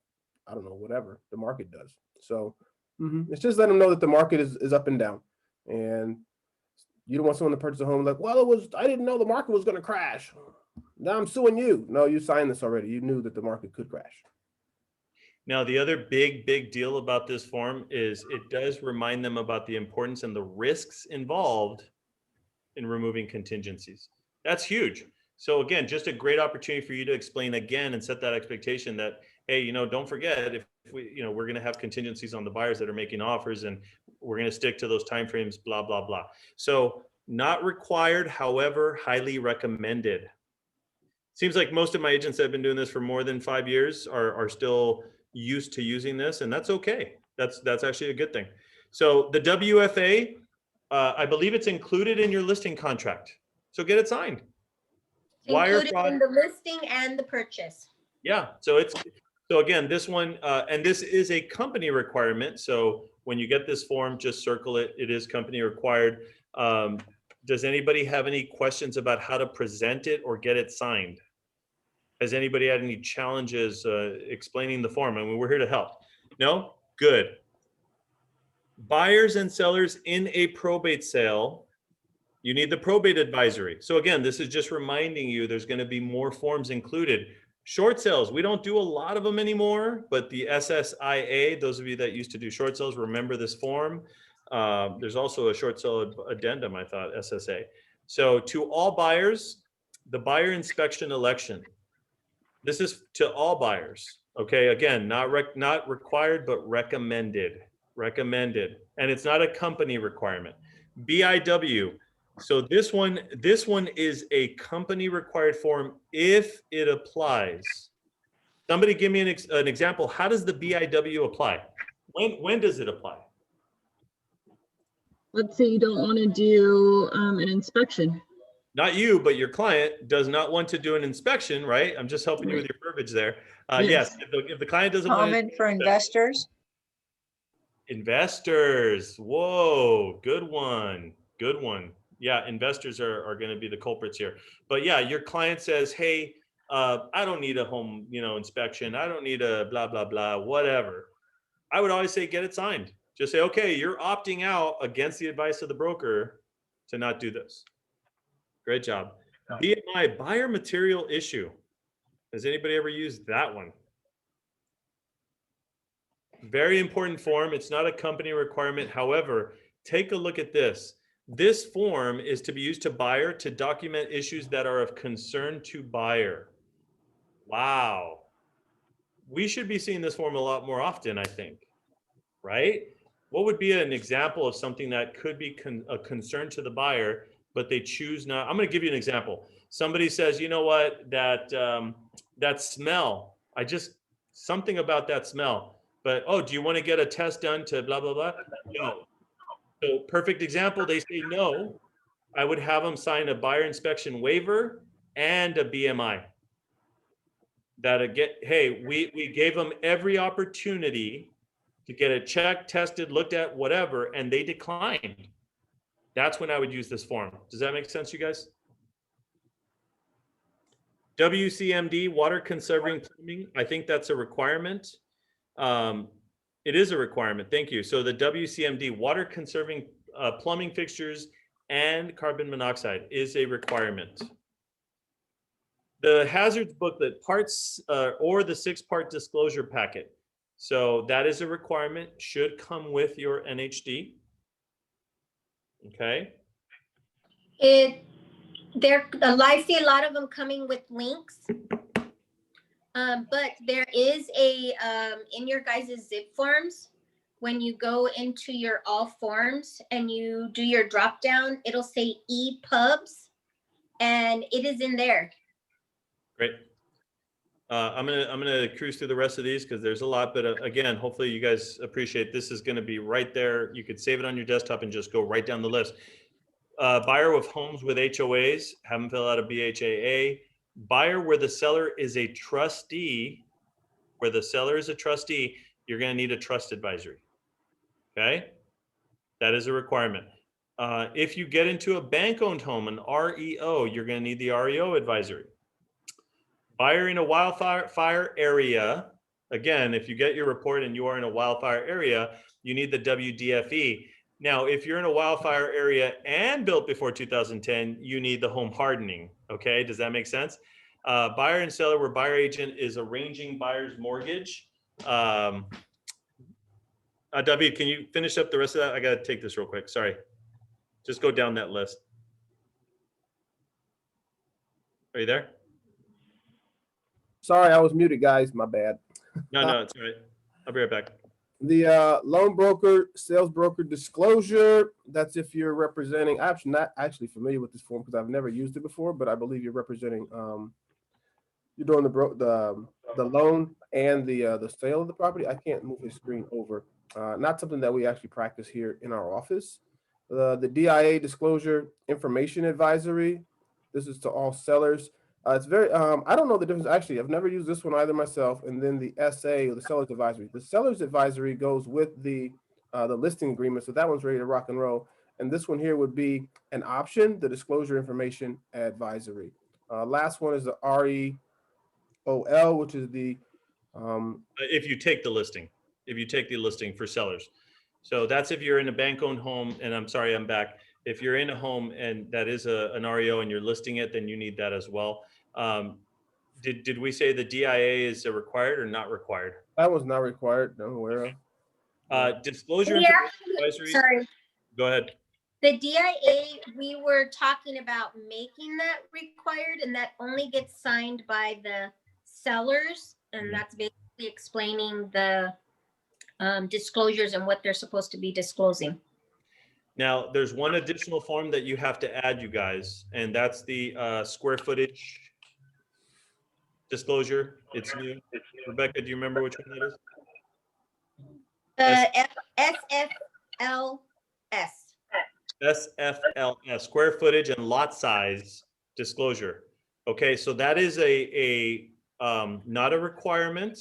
I don't know, whatever the market does. So it's just letting them know that the market is up and down. And you don't want someone to purchase a home like, well, I didn't know the market was going to crash. Now I'm suing you. No, you signed this already. You knew that the market could crash. Now, the other big deal about this form is it does remind them about the importance and the risks involved in removing contingencies. That's huge. So again, just a great opportunity for you to explain again and set that expectation that, hey, don't forget, if we, we're going to have contingencies on the buyers that are making offers, and we're going to stick to those timeframes, blah, blah, blah. So not required, however, highly recommended. Seems like most of my agents that have been doing this for more than 5 years are still used to using this, and that's okay. That's actually a good thing. So the WFA, I believe it's included in your listing contract. So get it signed. Wire Included fraud. in the listing and the purchase. Yeah. So again, this one, and this is a company requirement. So when you get this form, just circle it. It is company required. Does anybody have any questions about how to present it or get it signed? Has anybody had any challenges explaining the form? I mean, we're here to help. No? Good. Buyers and sellers in a probate sale, you need the probate advisory. So again, this is just reminding you there's going to be more forms included. Short sales, we don't do a lot of them anymore, but the SSIA, those of you that used to do short sales, remember this form. There's also a short sale addendum, I thought, SSA. So to all buyers, the buyer inspection election. This is to all buyers. Okay, again, not required, but recommended. Recommended. And it's not a company requirement. BIW. So this one is a company required form if it applies. Somebody give me an example. How does the BIW apply? When does it apply? Let's say you don't want to do an inspection. Not you, but your client does not want to do an inspection, right? I'm just helping you with your verbiage there. Yes, if the client doesn't want Common for investors. Investors. Whoa, good one. Good one. Yeah, investors are going to be the culprits here. But yeah, your client says, hey, I don't need a home, inspection. I don't need a blah, blah, blah, whatever. I would always say, get it signed. Just say, okay, you're opting out against the advice of the broker to not do this. Great job. BMI, buyer material issue. Has anybody ever used that one? Very important form. It's not a company requirement. However, take a look at this. This form is to be used to buyer to document issues that are of concern to buyer. Wow. We should be seeing this form a lot more often, I think, right? What would be an example of something that could be a concern to the buyer, but they choose not? I'm going to give you an example. Somebody says, you know what, that smell, something about that smell. But, oh, do you want to get a test done to blah, blah, blah? No. So perfect example, they say no. I would have them sign a buyer inspection waiver and a BMI. Hey, we gave them every opportunity to get it checked, tested, looked at, whatever, and they declined. That's when I would use this form. Does that make sense, you guys? WCMD, water conserving plumbing. I think that's a requirement. It is a requirement. Thank you. So the WCMD, water conserving plumbing fixtures and carbon monoxide, is a requirement. The hazards booklet parts or the 6-part disclosure packet. So that is a requirement, should come with your NHD. Okay. I see a lot of them coming with links. But there is in your guys' zip forms, when you go into your all forms and you do your drop down, it'll say ePubs, and it is in there. Great. I'm gonna cruise through the rest of these because there's a lot, but again, hopefully you guys appreciate this is gonna be right there. You could save it on your desktop and just go right down the list. Buyer with homes with HOAs, have them fill out a BHAA. Buyer where the seller is a trustee, you're going to need a trust advisory. Okay. That is a requirement. If you get into a bank-owned home, an REO, you're going to need the REO advisory. Buyer in a wildfire area. Again, if you get your report and you are in a wildfire area, you need the WDFE. Now, if you're in a wildfire area and built before 2010, you need the home hardening. Okay, does that make sense? Buyer and seller where buyer agent is arranging buyer's mortgage. David, can you finish up the rest of that? I got to take this real quick. Sorry. Just go down that list. Are you there? Sorry, I was muted, guys. My bad. No, it's all right. I'll be right back. The loan broker, sales broker disclosure, that's if you're representing, I'm not actually familiar with this form because I've never used it before, but I believe you're representing you're doing the loan and the sale of the property. I can't move his screen over. Not something that we actually practice here in our office. The DIA disclosure information advisory. This is to all sellers. It's very, I don't know the difference. Actually, I've never used this one either myself. And then the SA, or the seller's advisory. The seller's advisory goes with the listing agreement. So that one's ready to rock and roll. And this one here would be an option, the disclosure information advisory. Last one is the REOL, which is the If you take the listing for sellers. So that's if you're in a bank-owned home, and I'm sorry, I'm back. If you're in a home and that is an REO and you're listing it, then you need that as well. Did we say the DIA is required or not required? that was not required. I'm aware of. Disclosure Yeah, advisories. sorry. Go ahead. The DIA, we were talking about making that required, and that only gets signed by the sellers. And that's basically explaining the disclosures and what they're supposed to be disclosing. Now, there's one additional form that you have to add, you guys, and that's the square footage disclosure. It's new. Rebecca, do you remember which one that is? SFLS. SFLS, square footage and lot size disclosure. Okay, so that is a not a requirement,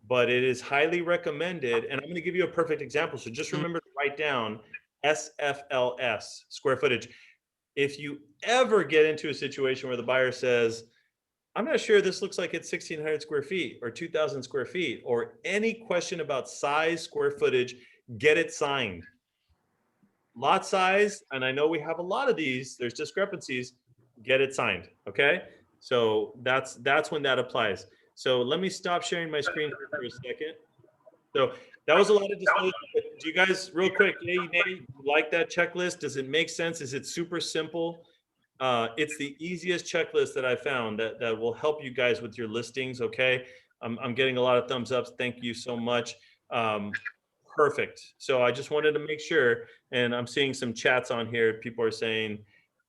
but it is highly recommended. And I'm going to give you a perfect example. So just remember to write down SFLS, square footage. If you ever get into a situation where the buyer says, I'm not sure this looks like it's 1,600 square feet or 2,000 square feet, or any question about size, square footage, get it signed. Lot size, and I know we have a lot of these, there's discrepancies, get it signed, okay? So that's when that applies. So let me stop sharing my screen here for a second. So that was a lot of disclosure. Do you guys, real quick, yay, nay, like that checklist? Does it make sense? Is it super simple? It's the easiest checklist that I found that will help you guys with your listings, okay? I'm getting a lot of thumbs ups. Thank you so much. Perfect. So I just wanted to make sure, and I'm seeing some chats on here. People are saying,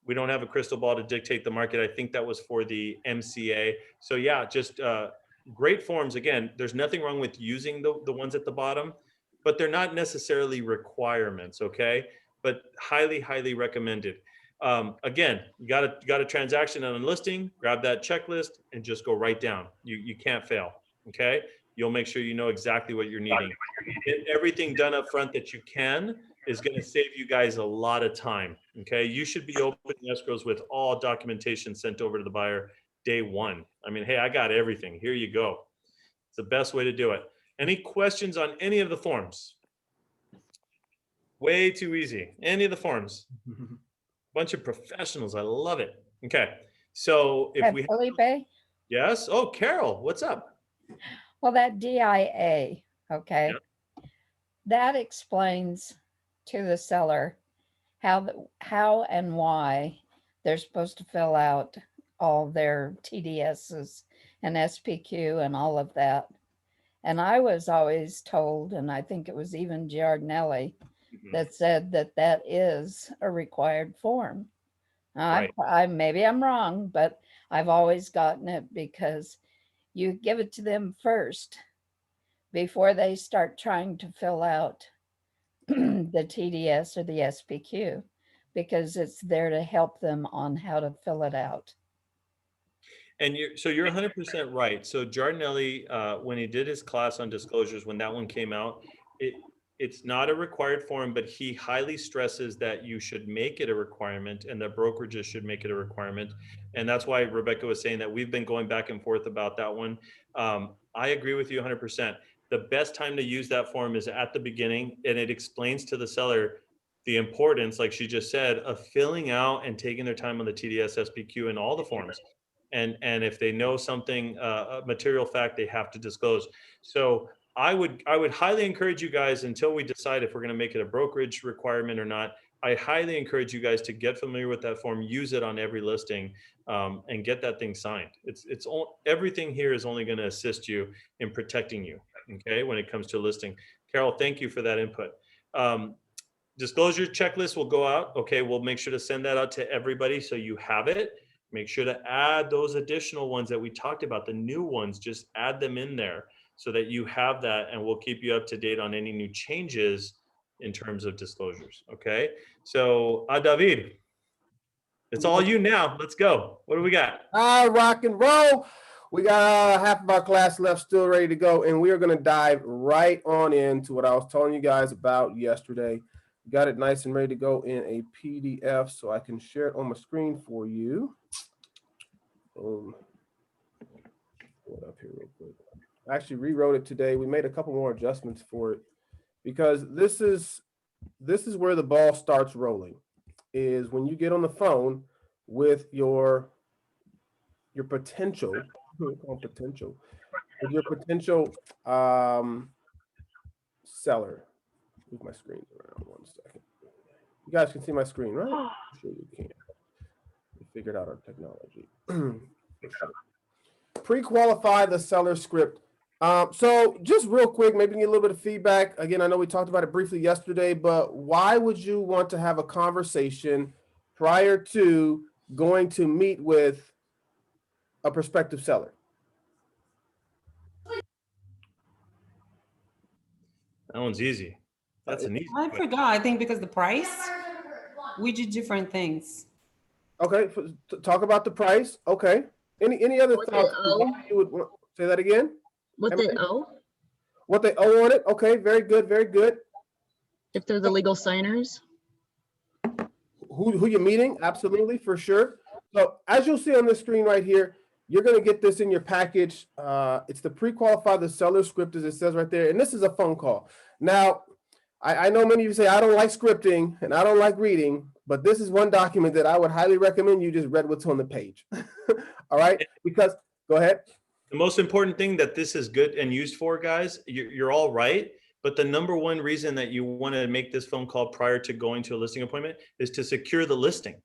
we don't have a crystal ball to dictate the market. I think that was for the MCA. So yeah, just great forms. Again, there's nothing wrong with using the ones at the bottom, but they're not necessarily requirements, okay? But highly, highly recommended. Again, you got a transaction on a listing, grab that checklist and just go right down. You can't fail, okay? You'll make sure you know exactly what you're needing. Get everything done up front that you can is going to save you guys a lot of time, okay? You should be opening escrows with all documentation sent over to the buyer day one. I mean, hey, I got everything. Here you go. It's the best way to do it. Any questions on any of the forms? Way too easy. Any of the forms? Bunch of professionals. I love it. Okay. So if we Felipe, yes. Oh, Carol, what's up? well, that DIA, okay, Yep. that explains to the seller how and why they're supposed to fill out all their TDSs and SPQ and all of that. And I was always told, and I think it was even Giardinelli that said that that is a required form. Right. Maybe I'm wrong, but I've always gotten it because you give it to them first before they start trying to fill out the TDS or the SPQ, because it's there to help them on how to fill it out. And you're 100% right. So Giardinelli, when he did his class on disclosures, when that one came out, it's not a required form, but he highly stresses that you should make it a requirement and that brokerages should make it a requirement. And that's why Rebecca was saying that we've been going back and forth about that one. I agree with you 100%. The best time to use that form is at the beginning, and it explains to the seller the importance, like she just said, of filling out and taking their time on the TDS, SPQ, and all the forms. And if they know something, a material fact, they have to disclose. So I would highly encourage you guys, until we decide if we're going to make it a brokerage requirement or not, I highly encourage you guys to get familiar with that form, use it on every listing, and get that thing signed. It's all, everything here is only going to assist you in protecting you, okay, when it comes to listing. Carol, thank you for that input. Disclosure checklist will go out. Okay, we'll make sure to send that out to everybody so you have it. Make sure to add those additional ones that we talked about, the new ones, just add them in there so that you have that, and we'll keep you up to date on any new changes in terms of disclosures. Okay. So David, it's all you now. Let's go. What do we got? Rock and roll. We got half of our class left, still ready to go, and we are going to dive right on into what I was telling you guys about yesterday. Got it nice and ready to go in a PDF, so I can share it on my screen for you. Pull it up here real quick. I actually rewrote it today. We made a couple more adjustments for it because this is where the ball starts rolling. Is when you get on the phone with your potential, with your potential seller. Move my screen around 1 second. You guys can see my screen, right? I'm sure you can. We figured out our technology. Pre-qualify the seller script. So just real quick, maybe get a little bit of feedback. Again, I know we talked about it briefly yesterday, but why would you want to have a conversation prior to going to meet with a prospective seller? That one's easy. That's an easy I question. forgot. I think because the price, we do different things. Okay, talk about the price. Okay. Any other What they thoughts? owe? Why you would want, say that again? What they owe, What they owe on it? Okay, very good, very good. if they're the legal signers. Who you're meeting? Absolutely, for sure. So as you'll see on the screen right here, you're going to get this in your package. It's the pre-qualify the seller script, as it says right there. And this is a phone call. Now, I know many of you say, I don't like scripting and I don't like reading, but this is one document that I would highly recommend you just read what's on the page. All right? Because, go ahead. The most important thing that this is good and used for, guys, you're all right. But the number one reason that you want to make this phone call prior to going to a listing appointment is to secure the listing.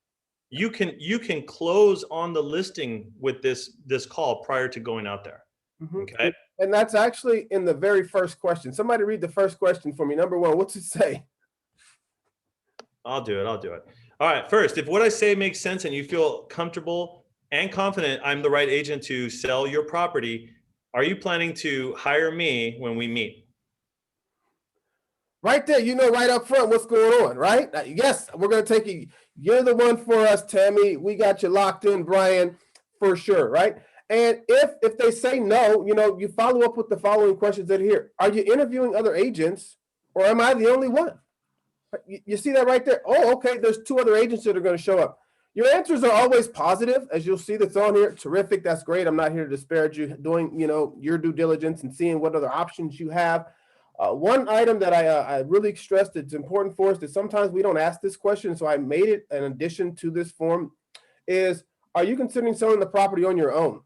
You can close on the listing with this call prior to going out there. Mm-hmm. Okay. And that's actually in the very first question. Somebody read the first question for me. Number one, what's it say? I'll do it. All right. First, if what I say makes sense and you feel comfortable and confident I'm the right agent to sell your property, are you planning to hire me when we meet? Right there, you know right up front what's going on, right? Yes, we're going to take you. You're the one for us, Tammy. We got you locked in, Brian, for sure, right? And if they say no, you follow up with the following questions that are here. Are you interviewing other agents, or am I the only one? You see that right there? Oh, okay, there's 2 other agents that are going to show up. Your answers are always positive, as you'll see that's on here. Terrific, that's great. I'm not here to disparage you doing, your due diligence and seeing what other options you have. One item that I really stressed it's important for us that sometimes we don't ask this question, so I made it an addition to this form, is are you considering selling the property on your own?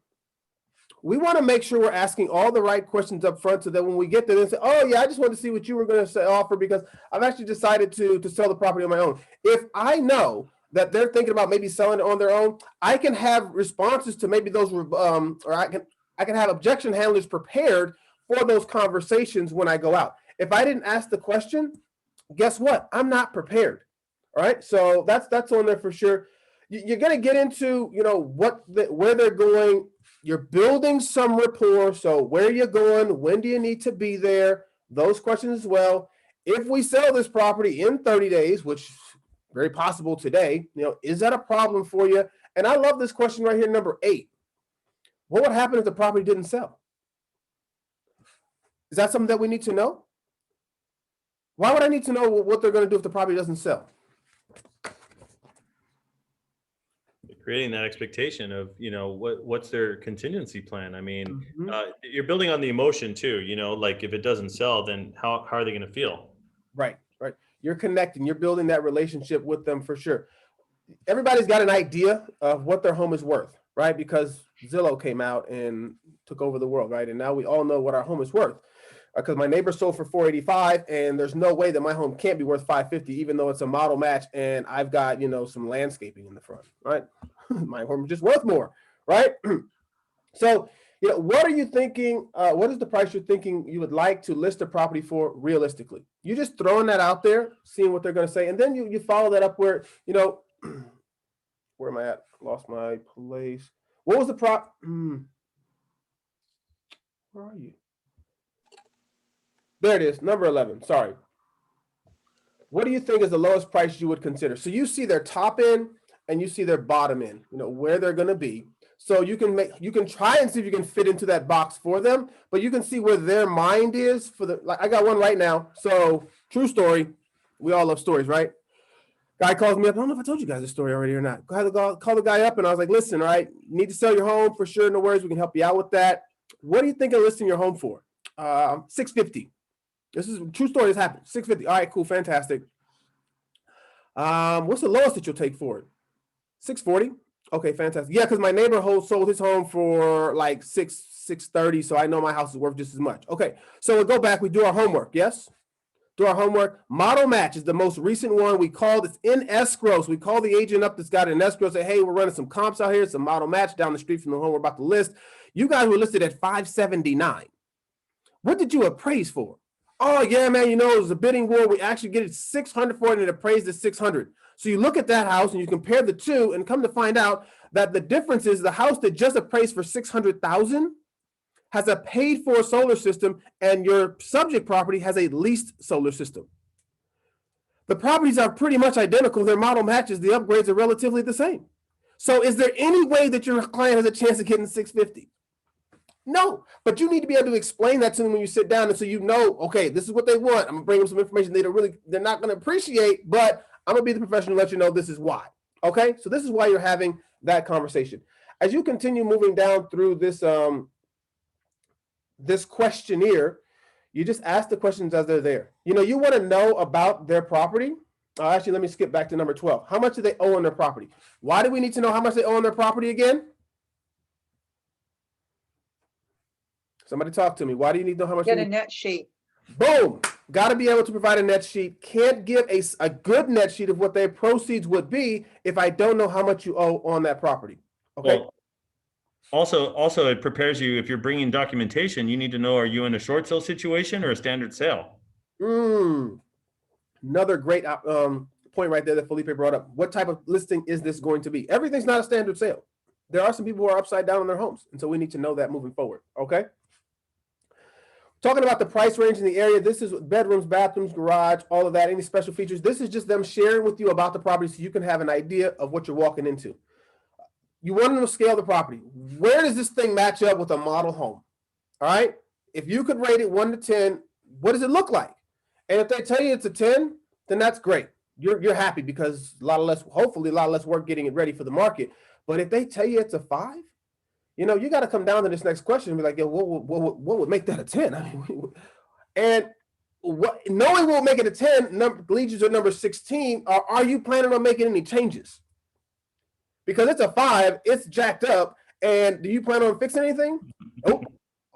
We want to make sure we're asking all the right questions up front so that when we get there, they say, oh yeah, I just wanted to see what you were going to offer because I've actually decided to sell the property on my own. If I know that they're thinking about maybe selling it on their own, I can have responses to maybe those, or I can have objection handlers prepared for those conversations when I go out. If I didn't ask the question, guess what? I'm not prepared. All right. So that's on there for sure. You're going to get into, where they're going. You're building some rapport. So where are you going? When do you need to be there? Those questions as well. If we sell this property in 30 days, which is very possible today, is that a problem for you? And I love this question right here, number 8. What would happen if the property didn't sell? Is that something that we need to know? Why would I need to know what they're going to do if the property doesn't sell? Creating that expectation of, what's their contingency plan? I mean, you're building on the emotion too, like if it doesn't sell, then how are they going to feel? Right. You're connecting, you're building that relationship with them for sure. Everybody's got an idea of what their home is worth, right? Because Zillow came out and took over the world, right? And now we all know what our home is worth. Because my neighbor sold for $485, and there's no way that my home can't be worth $550, even though it's a model match and I've got some landscaping in the front, right? My home is just worth more, right? So, what are you thinking? What is the price you're thinking you would like to list a property for realistically? You're just throwing that out there, seeing what they're going to say, and then you follow that up where Where am I at? Lost my place. What was the prop? Where are you? There it is, number 11. Sorry. What do you think is the lowest price you would consider? So you see their top end and you see their bottom end, where they're going to be. So you can try and see if you can fit into that box for them, but you can see where their mind is for like I got one right now. So true story. We all love stories, right? Guy calls me up. I don't know if I told you guys this story already or not. Call the guy up and I was like, listen, right, you need to sell your home for sure. No worries. We can help you out with that. What do you think of listing your home for? $650. This is a true story. This happened. $650. All right, cool. Fantastic. What's the lowest that you'll take for it? $640. Okay, fantastic. Yeah, because my neighbor sold his home for like $630. So I know my house is worth just as much. Okay, so we'll go back. We do our homework. Yes? Do our homework. Model match is the most recent one. We called it's in escrow. So we call the agent up that's got it in escrow. Say, hey, we're running some comps out here. It's a model match down the street from the home we're about to list. You guys were listed at $579. What did you appraise for? Oh yeah, man. It was a bidding war. We actually get it $600 for it, and it appraised at $600. So you look at that house and you compare the two, and come to find out that the difference is the house that just appraised for $600,000 has a paid for solar system, and your subject property has a leased solar system. The properties are pretty much identical. Their model matches. The upgrades are relatively the same. So is there any way that your client has a chance of getting $650? No, but you need to be able to explain that to them when you sit down, and so okay, this is what they want. I'm gonna bring them some information they're not gonna appreciate, but I'm gonna be the professional to let you know this is why. Okay, so this is why you're having that conversation. As you continue moving down through this this questionnaire, you just ask the questions as they're there. You want to know about their property. Actually, let me skip back to number 12. How much do they owe on their property? Why do we need to know how much they owe on their property again? Somebody talk to me. Why do you need to know how much? Get a net sheet. Boom. Got to be able to provide a net sheet. Can't give a good net sheet of what their proceeds would be if I don't know how much you owe on that property. Okay. Well, also, it prepares you. If you're bringing documentation, you need to know, are you in a short sale situation or a standard sale? Another great point right there that Felipe brought up. What type of listing is this going to be? Everything's not a standard sale. There are some people who are upside down on their homes, and so we need to know that moving forward. Okay. Talking about the price range in the area, this is bedrooms, bathrooms, garage, all of that, any special features. This is just them sharing with you about the property so you can have an idea of what you're walking into. You want them to scale the property. Where does this thing match up with a model home? All right. If you could rate it 1 to 10, what does it look like? And if they tell you it's a 10, then that's great. You're happy because hopefully a lot less work getting it ready for the market. But if they tell you it's a 5, you got to come down to this next question and be like, yeah, what would make that a 10? Knowing what will make it a 10 leads you to number 16. Are you planning on making any changes? Because it's a 5, it's jacked up. And do you plan on fixing anything? Nope.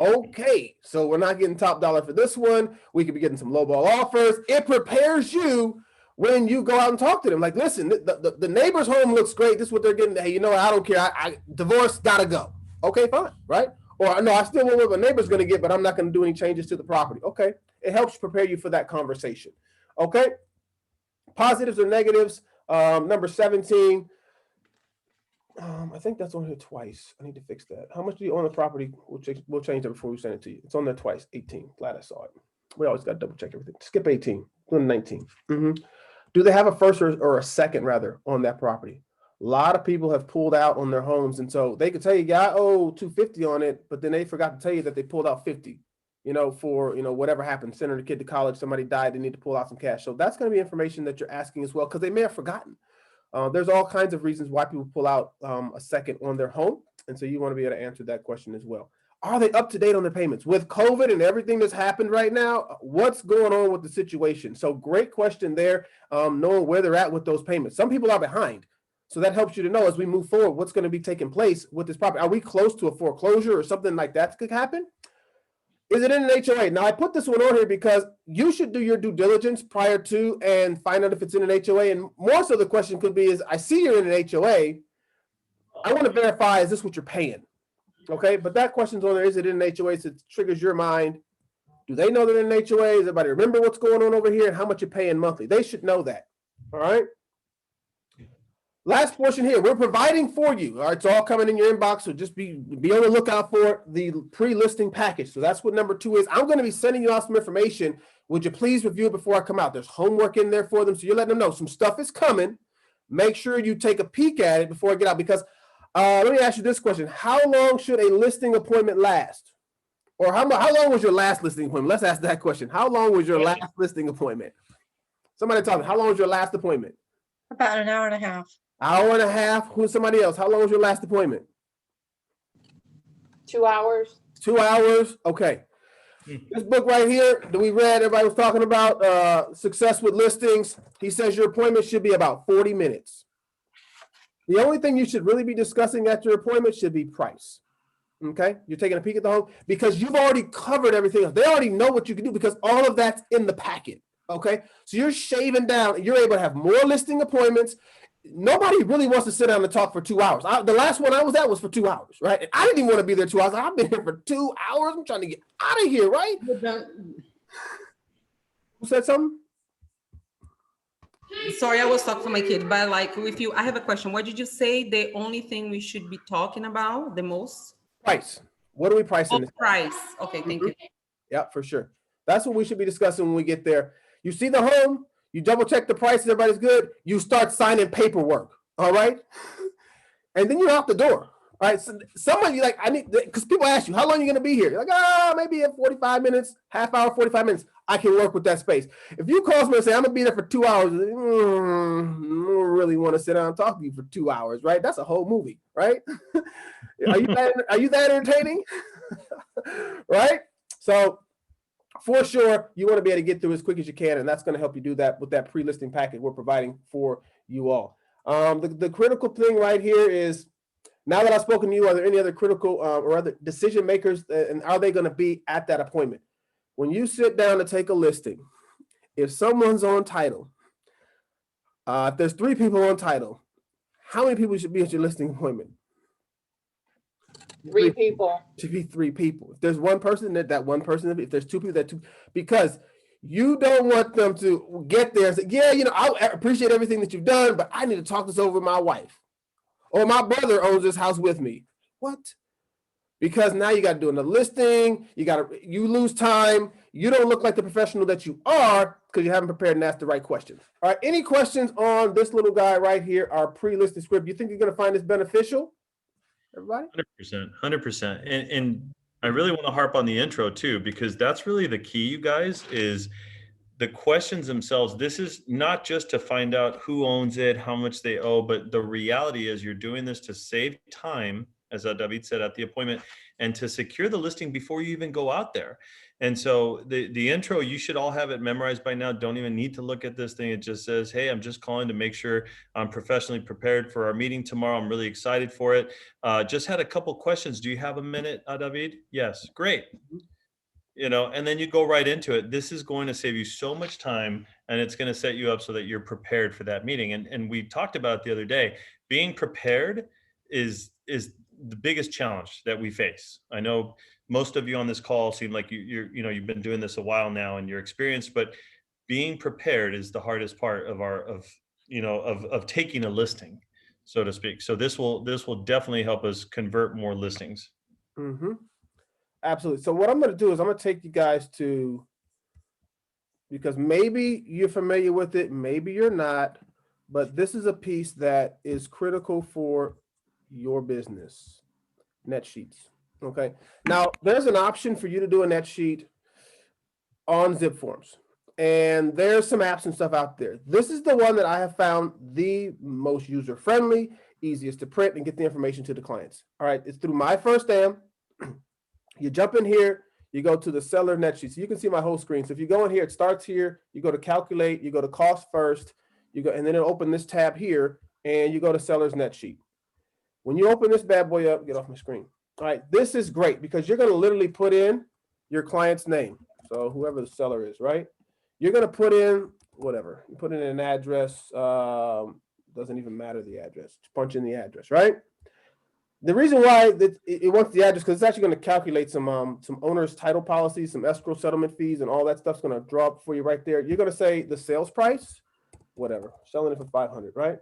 Okay. So we're not getting top dollar for this one. We could be getting some lowball offers. It prepares you when you go out and talk to them. Like, listen, the neighbor's home looks great. This is what they're getting. Hey, I don't care. I divorce, gotta go. Okay, fine, right? Or no, I still want what my neighbor's going to get, but I'm not going to do any changes to the property. Okay, it helps prepare you for that conversation. Okay, positives or negatives. Number 17. I think that's on here twice. I need to fix that. How much do you own the property? We'll change that before we send it to you. It's on there twice. 18. Glad I saw it. We always got to double check everything. Skip 18. Doing 19. Do they have a first or a second rather on that property? A lot of people have pulled out on their homes, and so they could tell you, yeah, I owe $250 on it, but then they forgot to tell you that they pulled out $50, for whatever happened, sending the kid to college, somebody died, they need to pull out some cash. So that's going to be information that you're asking as well, because they may have forgotten. There's all kinds of reasons why people pull out a second on their home, and so you want to be able to answer that question as well. Are they up to date on their payments? With COVID and everything that's happened right now, what's going on with the situation? So great question there, knowing where they're at with those payments. Some people are behind. So that helps you to know as we move forward, what's going to be taking place with this property. Are we close to a foreclosure or something like that could happen? Is it in an HOA? Now, I put this one on here because you should do your due diligence prior to and find out if it's in an HOA. And more so the question could be is, I see you're in an HOA. I want to verify, is this what you're paying? Okay, but that question's on there. Is it in an HOA? So it triggers your mind. Do they know they're in an HOA? Does everybody remember what's going on over here and how much you're paying monthly? They should know that. All right. Last portion here, we're providing for you. All right, it's all coming in your inbox, so just be on the lookout for the pre-listing package. So that's what number 2 is. I'm going to be sending you out some information. Would you please review it before I come out? There's homework in there for them, so you're letting them know some stuff is coming. Make sure you take a peek at it before I get out, because let me ask you this question. How long should a listing appointment last? Or how long was your last listing appointment? Let's ask that question. How long was your last listing appointment? Somebody tell me, how long was your last appointment? About an hour and a half. Hour and a half. Who's somebody else? How long was your last appointment? 2 hours. 2 hours. Okay. This book right here that we read, everybody was talking about success with listings. He says your appointment should be about 40 minutes. The only thing you should really be discussing at your appointment should be price. Okay. You're taking a peek at the home because you've already covered everything else. They already know what you can do because all of that's in the packet. Okay. So you're shaving down and you're able to have more listing appointments. Nobody really wants to sit down and talk for 2 hours. The last one I was at was for 2 hours, right? And I didn't even want to be there 2 hours. I've been here for 2 hours. I'm trying to get out of here, right? Who said something? Sorry, I was talking for my kid, but like with you, I have a question. What did you say the only thing we should be talking about the most? Price. What are we pricing? Oh, price. Okay, thank you. Yeah, for sure. That's what we should be discussing when we get there. You see the home, you double check the prices, everybody's good. You start signing paperwork, all right? And then you're out the door, all right? So somebody like, because people ask you, how long are you going to be here? You're like, maybe at 45 minutes, half hour, 45 minutes. I can work with that space. If you call me and say, I'm going to be there for 2 hours, I don't really want to sit down and talk to you for 2 hours, right? That's a whole movie, right? Are you that entertaining? Right? So for sure, you want to be able to get through as quick as you can, and that's going to help you do that with that pre-listing packet we're providing for you all. The critical thing right here is, now that I've spoken to you, are there any other critical or other decision makers, and are they going to be at that appointment? When you sit down to take a listing, if someone's on title, if there's 3 people on title, how many people should be at your listing appointment? 3 people. Should be 3 people. If there's 1 person, that 1 person. If there's 2 people, that 2, because you don't want them to get there and say, yeah, I appreciate everything that you've done, but I need to talk this over with my wife. Or my brother owns this house with me. What? Because now you got to do another listing. You lose time. You don't look like the professional that you are because you haven't prepared and asked the right questions. All right. Any questions on this little guy right here, our pre-listing script? You think you're going to find this beneficial? Everybody? 100%. And I really want to harp on the intro too, because that's really the key, you guys, is the questions themselves. This is not just to find out who owns it, how much they owe, but the reality is you're doing this to save time, as David said, at the appointment, and to secure the listing before you even go out there. And so the intro, you should all have it memorized by now. Don't even need to look at this thing. It just says, hey, I'm just calling to make sure I'm professionally prepared for our meeting tomorrow. I'm really excited for it. Just had a couple questions. Do you have a minute, David? Yes, great. And then you go right into it. This is going to save you so much time, and it's going to set you up so that you're prepared for that meeting. And we talked about it the other day. Being prepared is the biggest challenge that we face. I know most of you on this call seem like you've been doing this a while now and you're experienced, but being prepared is the hardest part of taking a listing, so to speak. So this will definitely help us convert more listings. Mm-hmm. Absolutely. So what I'm going to do is I'm going to take you guys to, because maybe you're familiar with it, maybe you're not, but this is a piece that is critical for your business. Net sheets. Okay. Now there's an option for you to do a net sheet on zip forms, and there's some apps and stuff out there. This is the one that I have found the most user-friendly, easiest to print and get the information to the clients. All right. It's through My First Am. You jump in here, you go to the seller net sheet. So you can see my whole screen. So if you go in here, it starts here, you go to calculate, you go to cost first, you go, and then it'll open this tab here, and you go to seller's net sheet. When you open this bad boy up, get off my screen. All right, this is great because you're going to literally put in your client's name. So whoever the seller is, right? You're going to put in whatever. You put in an address. Doesn't even matter the address. Just punch in the address, right? The reason why it wants the address, because it's actually going to calculate some owner's title policies, some escrow settlement fees, and all that stuff's going to drop for you right there. You're going to say the sales price, whatever, selling it for $500, right?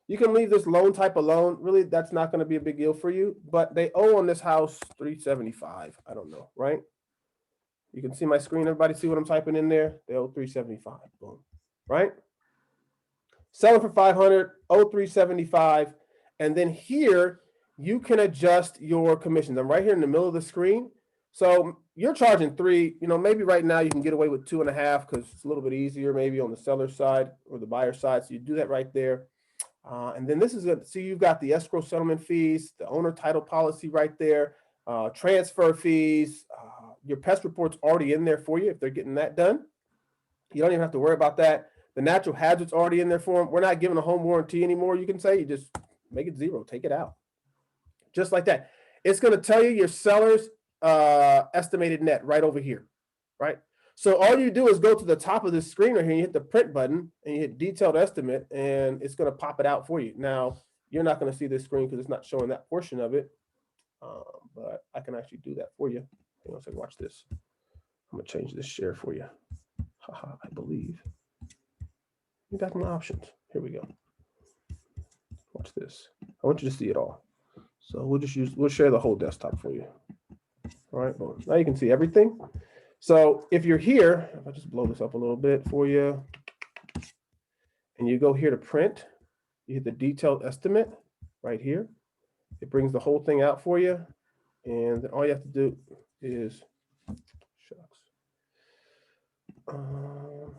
You can leave this loan type alone. Really, that's not going to be a big deal for you, but they owe on this house 375. I don't know, right? You can see my screen. Everybody see what I'm typing in there? They owe 375. Boom. Right? Selling for 500, owe 375. And then here you can adjust your commissions. I'm right here in the middle of the screen. So you're charging 3, maybe right now you can get away with 2.5 because it's a little bit easier maybe on the seller side or the buyer side. So you do that right there. And then this is good. See, you've got the escrow settlement fees, the owner title policy right there, transfer fees, your pest report's already in there for you if they're getting that done. You don't even have to worry about that. The natural hazard's already in there for them. We're not giving a home warranty anymore. You can say, you just make it 0, take it out. Just like that. It's going to tell you your seller's estimated net right over here, right? So all you do is go to the top of the screen right here, and you hit the print button and you hit detailed estimate, and it's going to pop it out for you. Now, you're not going to see this screen because it's not showing that portion of it, but I can actually do that for you. Hang on a second, watch this. I'm going to change this share for you. Haha, I believe. You got my options. Here we go. Watch this. I want you to see it all. So we'll share the whole desktop for you. All right, boom. Now you can see everything. So if you're here, if I just blow this up a little bit for you, and you go here to print, you hit the detailed estimate right here. It brings the whole thing out for you. And then all you have to do is, shucks. Boom.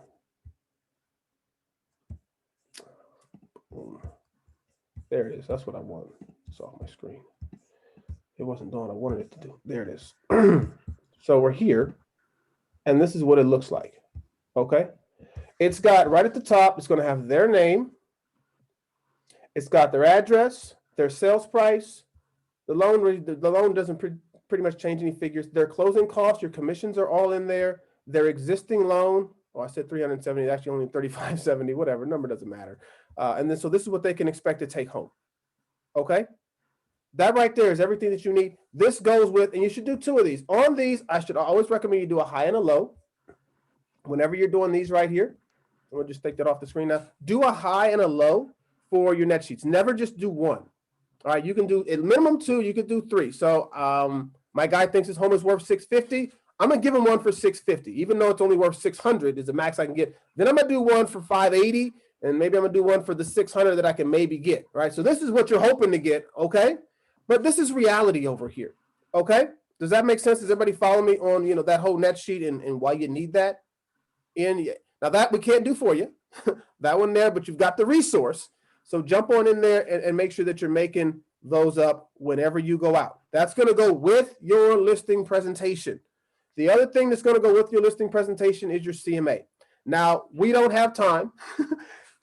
There it is. That's what I want. It's off my screen. It wasn't doing what I wanted it to do. There it is. So we're here, and this is what it looks like. Okay. It's got right at the top, it's going to have their name. It's got their address, their sales price. The loan doesn't pretty much change any figures. Their closing costs, your commissions are all in there. Their existing loan, oh, I said 370, actually only 3570, whatever, number doesn't matter. And then so this is what they can expect to take home. Okay. That right there is everything that you need. This goes with, and you should do 2 of these. On these, I should always recommend you do a high and a low. Whenever you're doing these right here, I'm gonna just take that off the screen now. Do a high and a low for your net sheets. Never just do 1. All right, you can do at minimum 2, you could do 3. So my guy thinks his home is worth 650. I'm gonna give him one for 650, even though it's only worth 600 is the max I can get. Then I'm gonna do one for 580, and maybe I'm gonna do one for the 600 that I can maybe get. Right. So this is what you're hoping to get. Okay. But this is reality over here. Okay. Does that make sense? Does everybody follow me on, that whole net sheet and why you need that? Now that we can't do for you, that one there, but you've got the resource. So jump on in there and make sure that you're making those up whenever you go out. That's going to go with your listing presentation. The other thing that's going to go with your listing presentation is your CMA. Now, we don't have time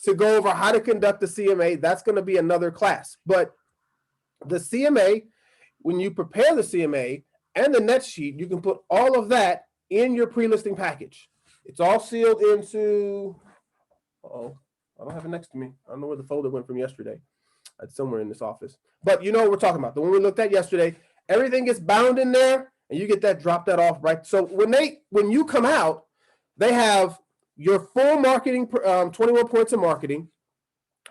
to go over how to conduct the CMA. That's going to be another class. But the CMA, when you prepare the CMA and the net sheet, you can put all of that in your pre-listing package. It's all sealed into, I don't have it next to me. I don't know where the folder went from yesterday. It's somewhere in this office. But you know what we're talking about. The one we looked at yesterday, everything gets bound in there and you get that, drop that off, right? So when you come out, they have your full marketing, 21 points of marketing.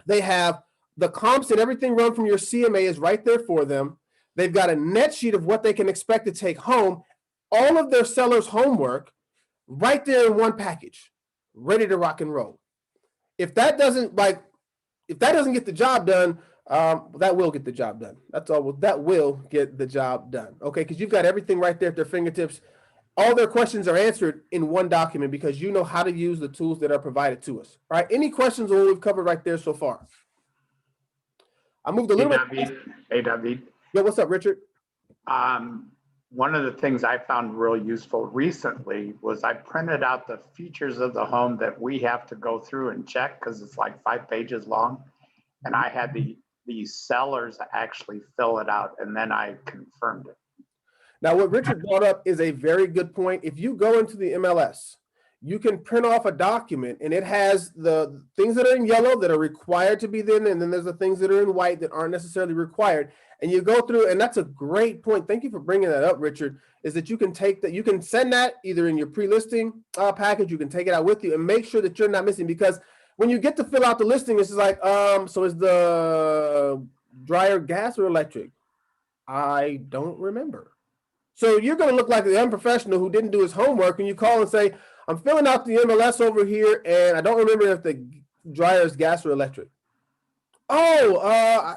They have the comps and everything run from your CMA is right there for them. They've got a net sheet of what they can expect to take home. All of their sellers' homework right there in one package, ready to rock and roll. If that doesn't get the job done, that will get the job done. That's all. That will get the job done. Okay, because you've got everything right there at their fingertips. All their questions are answered in one document because you know how to use the tools that are provided to us. All right. Any questions on what we've covered right there so far? I moved a little bit. Hey, David. Yeah, what's up, Richard? One of the things I found real useful recently was I printed out the features of the home that we have to go through and check because it's like 5 pages long. And I had the sellers actually fill it out and then I confirmed it. Now, what Richard brought up is a very good point. If you go into the MLS, you can print off a document and it has the things that are in yellow that are required to be there. And then there's the things that are in white that aren't necessarily required. And you go through, and that's a great point. Thank you for bringing that up, Richard, is that you can take that, you can send that either in your pre-listing package, you can take it out with you and make sure that you're not missing, because when you get to fill out the listing, it's like, so is the dryer gas or electric? I don't remember. So you're going to look like the unprofessional who didn't do his homework, and you call and say, I'm filling out the MLS over here, and I don't remember if the dryer is gas or electric. Oh,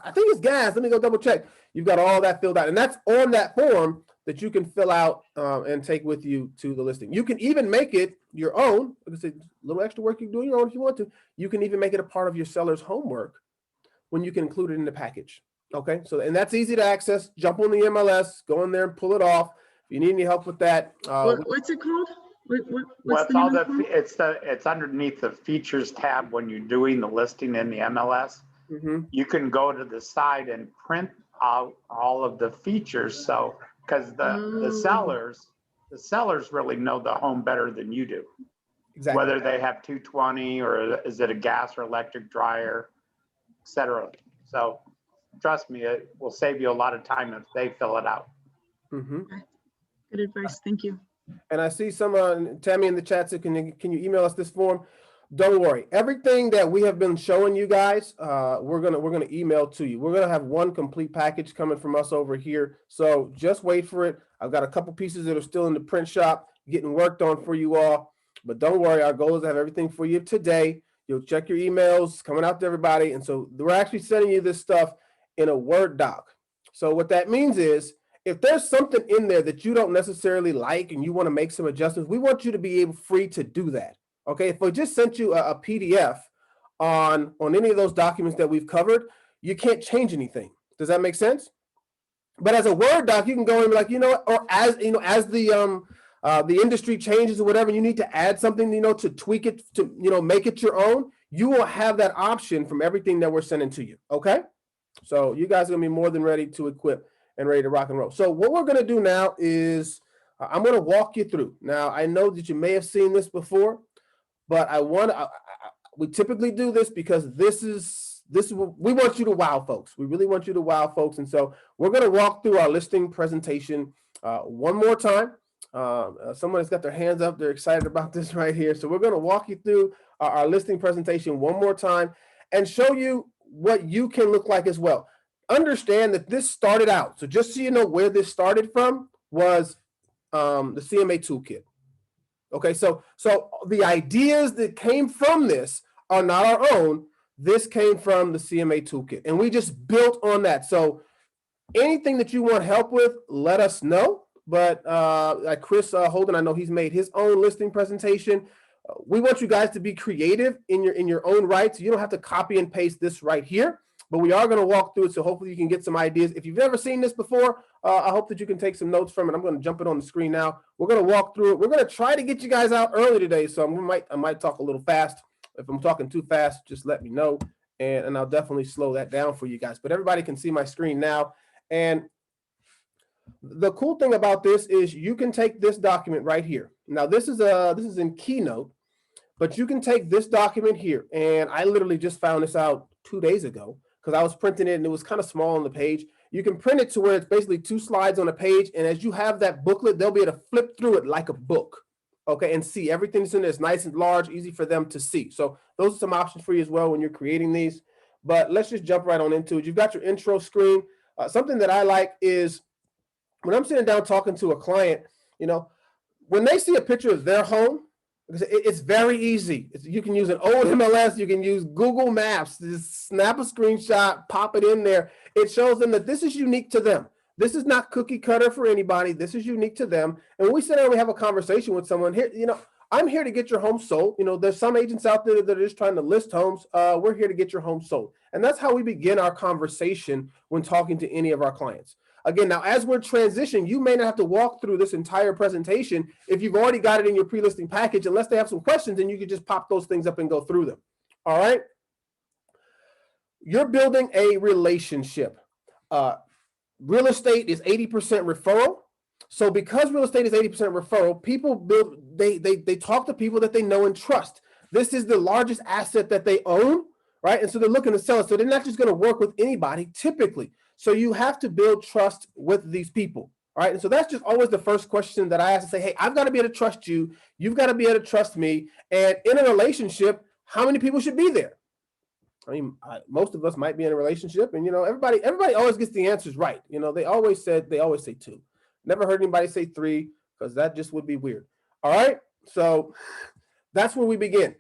I think it's gas. Let me go double check. You've got all that filled out, and that's on that form that you can fill out and take with you to the listing. You can even make it your own. Like I said, a little extra work you can do on your own if you want to. You can even make it a part of your seller's homework when you can include it in the package. Okay, so and that's easy to access. Jump on the MLS, go in there and pull it off. If you need any help with that, What's it called? Well, it's underneath the features tab when you're doing the listing in the MLS. You can go to the side and print out all of the features. So, because the sellers really know the home better than you do. Exactly. Whether they have 220 or is it a gas or electric dryer, etc. So, trust me, it will save you a lot of time if they fill it out. Good advice. Thank you. And I see some Tammy in the chat said, can you email us this form? Don't worry. Everything that we have been showing you guys, we're gonna email to you. We're gonna have one complete package coming from us over here. So just wait for it. I've got a couple pieces that are still in the print shop getting worked on for you all. But don't worry, our goal is to have everything for you today. You'll check your emails coming out to everybody. And so we're actually sending you this stuff in a Word doc. So what that means is, if there's something in there that you don't necessarily like and you want to make some adjustments, we want you to be free to do that. Okay, if I just sent you a PDF on any of those documents that we've covered, you can't change anything. Does that make sense? But as a Word doc, you can go and be like, you know what, or as you know, as the industry changes or whatever, you need to add something, you know, to tweak it, to, you know, make it your own. You will have that option from everything that we're sending to you. Okay, so you guys are gonna be more than ready to equip and ready to rock and roll. So what we're gonna do now is I'm gonna walk you through. Now I know that you may have seen this before, but we typically do this because this is what we want you to wow folks. We really want you to wow folks. And so we're going to walk through our listing presentation one more time. Someone has got their hands up. They're excited about this right here. So we're going to walk you through our listing presentation one more time and show you what you can look like as well. Understand that this started out. So just so you know where this started from was the CMA toolkit. Okay, so the ideas that came from this are not our own. This came from the CMA toolkit, and we just built on that. So anything that you want help with, let us know. But like Chris Holden, I know he's made his own listing presentation. We want you guys to be creative in your own right. So you don't have to copy and paste this right here, but we are going to walk through it. So hopefully you can get some ideas. If you've never seen this before, I hope that you can take some notes from it. I'm going to jump it on the screen now. We're going to walk through it. We're going to try to get you guys out early today. So I might talk a little fast. If I'm talking too fast, just let me know. And I'll definitely slow that down for you guys. But everybody can see my screen now. And the cool thing about this is you can take this document right here. Now this is in Keynote, but you can take this document here. And I literally just found this out 2 days ago because I was printing it and it was kind of small on the page. You can print it to where it's basically 2 slides on a page. And as you have that booklet, they'll be able to flip through it like a book. Okay, and see everything that's in there. It's nice and large, easy for them to see. So those are some options for you as well when you're creating these. But let's just jump right on into it. You've got your intro screen. Something that I like is when I'm sitting down talking to a client, you know, when they see a picture of their home, it's very easy. You can use an old MLS, you can use Google Maps, just snap a screenshot, pop it in there. It shows them that this is unique to them. This is not cookie cutter for anybody. This is unique to them. And when we sit down and we have a conversation with someone here, you know, I'm here to get your home sold. You know, there's some agents out there that are just trying to list homes. We're here to get your home sold. And that's how we begin our conversation when talking to any of our clients. Again, now, as we're transitioning, you may not have to walk through this entire presentation if you've already got it in your pre-listing package, unless they have some questions, and you can just pop those things up and go through them. All right. You're building a relationship. Real estate is 80% referral. So because real estate is 80% referral, people they talk to people that they know and trust. This is the largest asset that they own, right? And so they're looking to sell it. So they're not just going to work with anybody typically. So you have to build trust with these people, all right? And so that's just always the first question that I ask to say, hey, I've got to be able to trust you. You've got to be able to trust me. And in a relationship, how many people should be there? I mean, most of us might be in a relationship, and everybody always gets the answers right. They always say 2. Never heard anybody say 3, because that just would be weird. All right, so that's where we begin.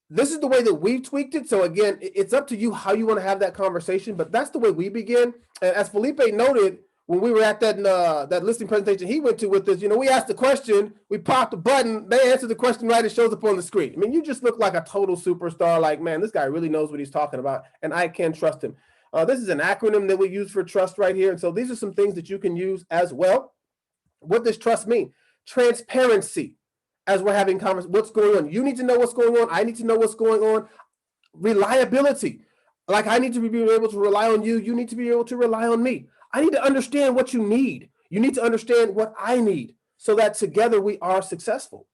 This is the way that we tweaked it. So again, it's up to you how you want to have that conversation, but that's the way we begin. And as Felipe noted, when we were at that listing presentation he went to with us, we asked the question, we popped the button, they answered the question right, it shows up on the screen. I mean, you just look like a total superstar, like, man, this guy really knows what he's talking about, and I can trust him. This is an acronym that we use for trust right here. And so these are some things that you can use as well. What does trust mean? Transparency. As we're having conversation, what's going on? You need to know what's going on. I need to know what's going on. Reliability. Like, I need to be able to rely on you. You need to be able to rely on me. I need to understand what you need. You need to understand what I need, so that together we are successful.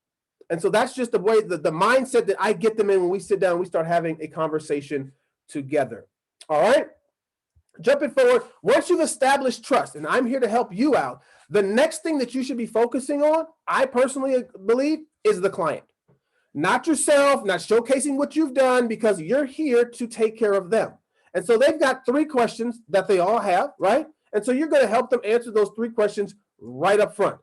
And so that's just the way, the mindset that I get them in when we sit down and we start having a conversation together. All right. Jumping forward, once you've established trust, and I'm here to help you out, the next thing that you should be focusing on, I personally believe, is the client. Not yourself, not showcasing what you've done, because you're here to take care of them. And so they've got 3 questions that they all have, right? And so you're going to help them answer those 3 questions right up front.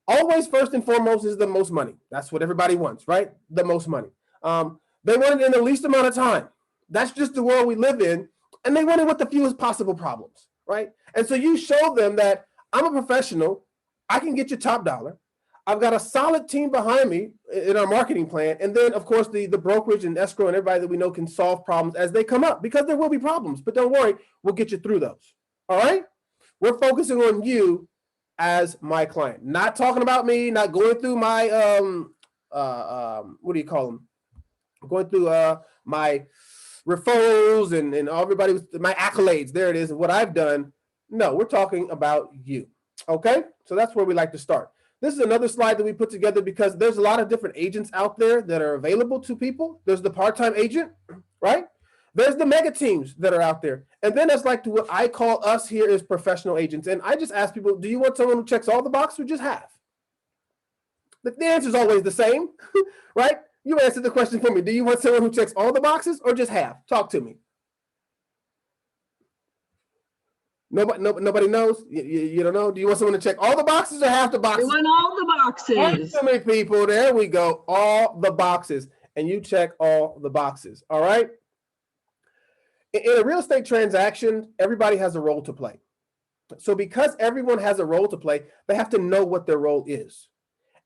Always, first and foremost, is the most money. That's what everybody wants, right? The most money. They want it in the least amount of time. That's just the world we live in. And they want it with the fewest possible problems, right? And so you show them that I'm a professional. I can get you top dollar. I've got a solid team behind me in our marketing plan. And then, of course, the brokerage and escrow and everybody that we know can solve problems as they come up, because there will be problems. But don't worry, we'll get you through those. All right? We're focusing on you as my client. Not talking about me, not going through my, what do you call them? Going through my referrals and everybody with my accolades. There it is, what I've done. No, we're talking about you. Okay, so that's where we like to start. This is another slide that we put together because there's a lot of different agents out there that are available to people. There's the part-time agent, right? There's the mega teams that are out there. And then there's like what I call us here is professional agents. And I just ask people, do you want someone who checks all the boxes or just half? The answer is always the same, right? You answered the question for me. Do you want someone who checks all the boxes or just half? Talk to me. Nobody knows? You don't know? Do you want someone to check all the boxes or half the boxes? We want all the boxes. So many people. There we go. All the boxes. And you check all the boxes. All right? In a real estate transaction, everybody has a role to play. So because everyone has a role to play, they have to know what their role is.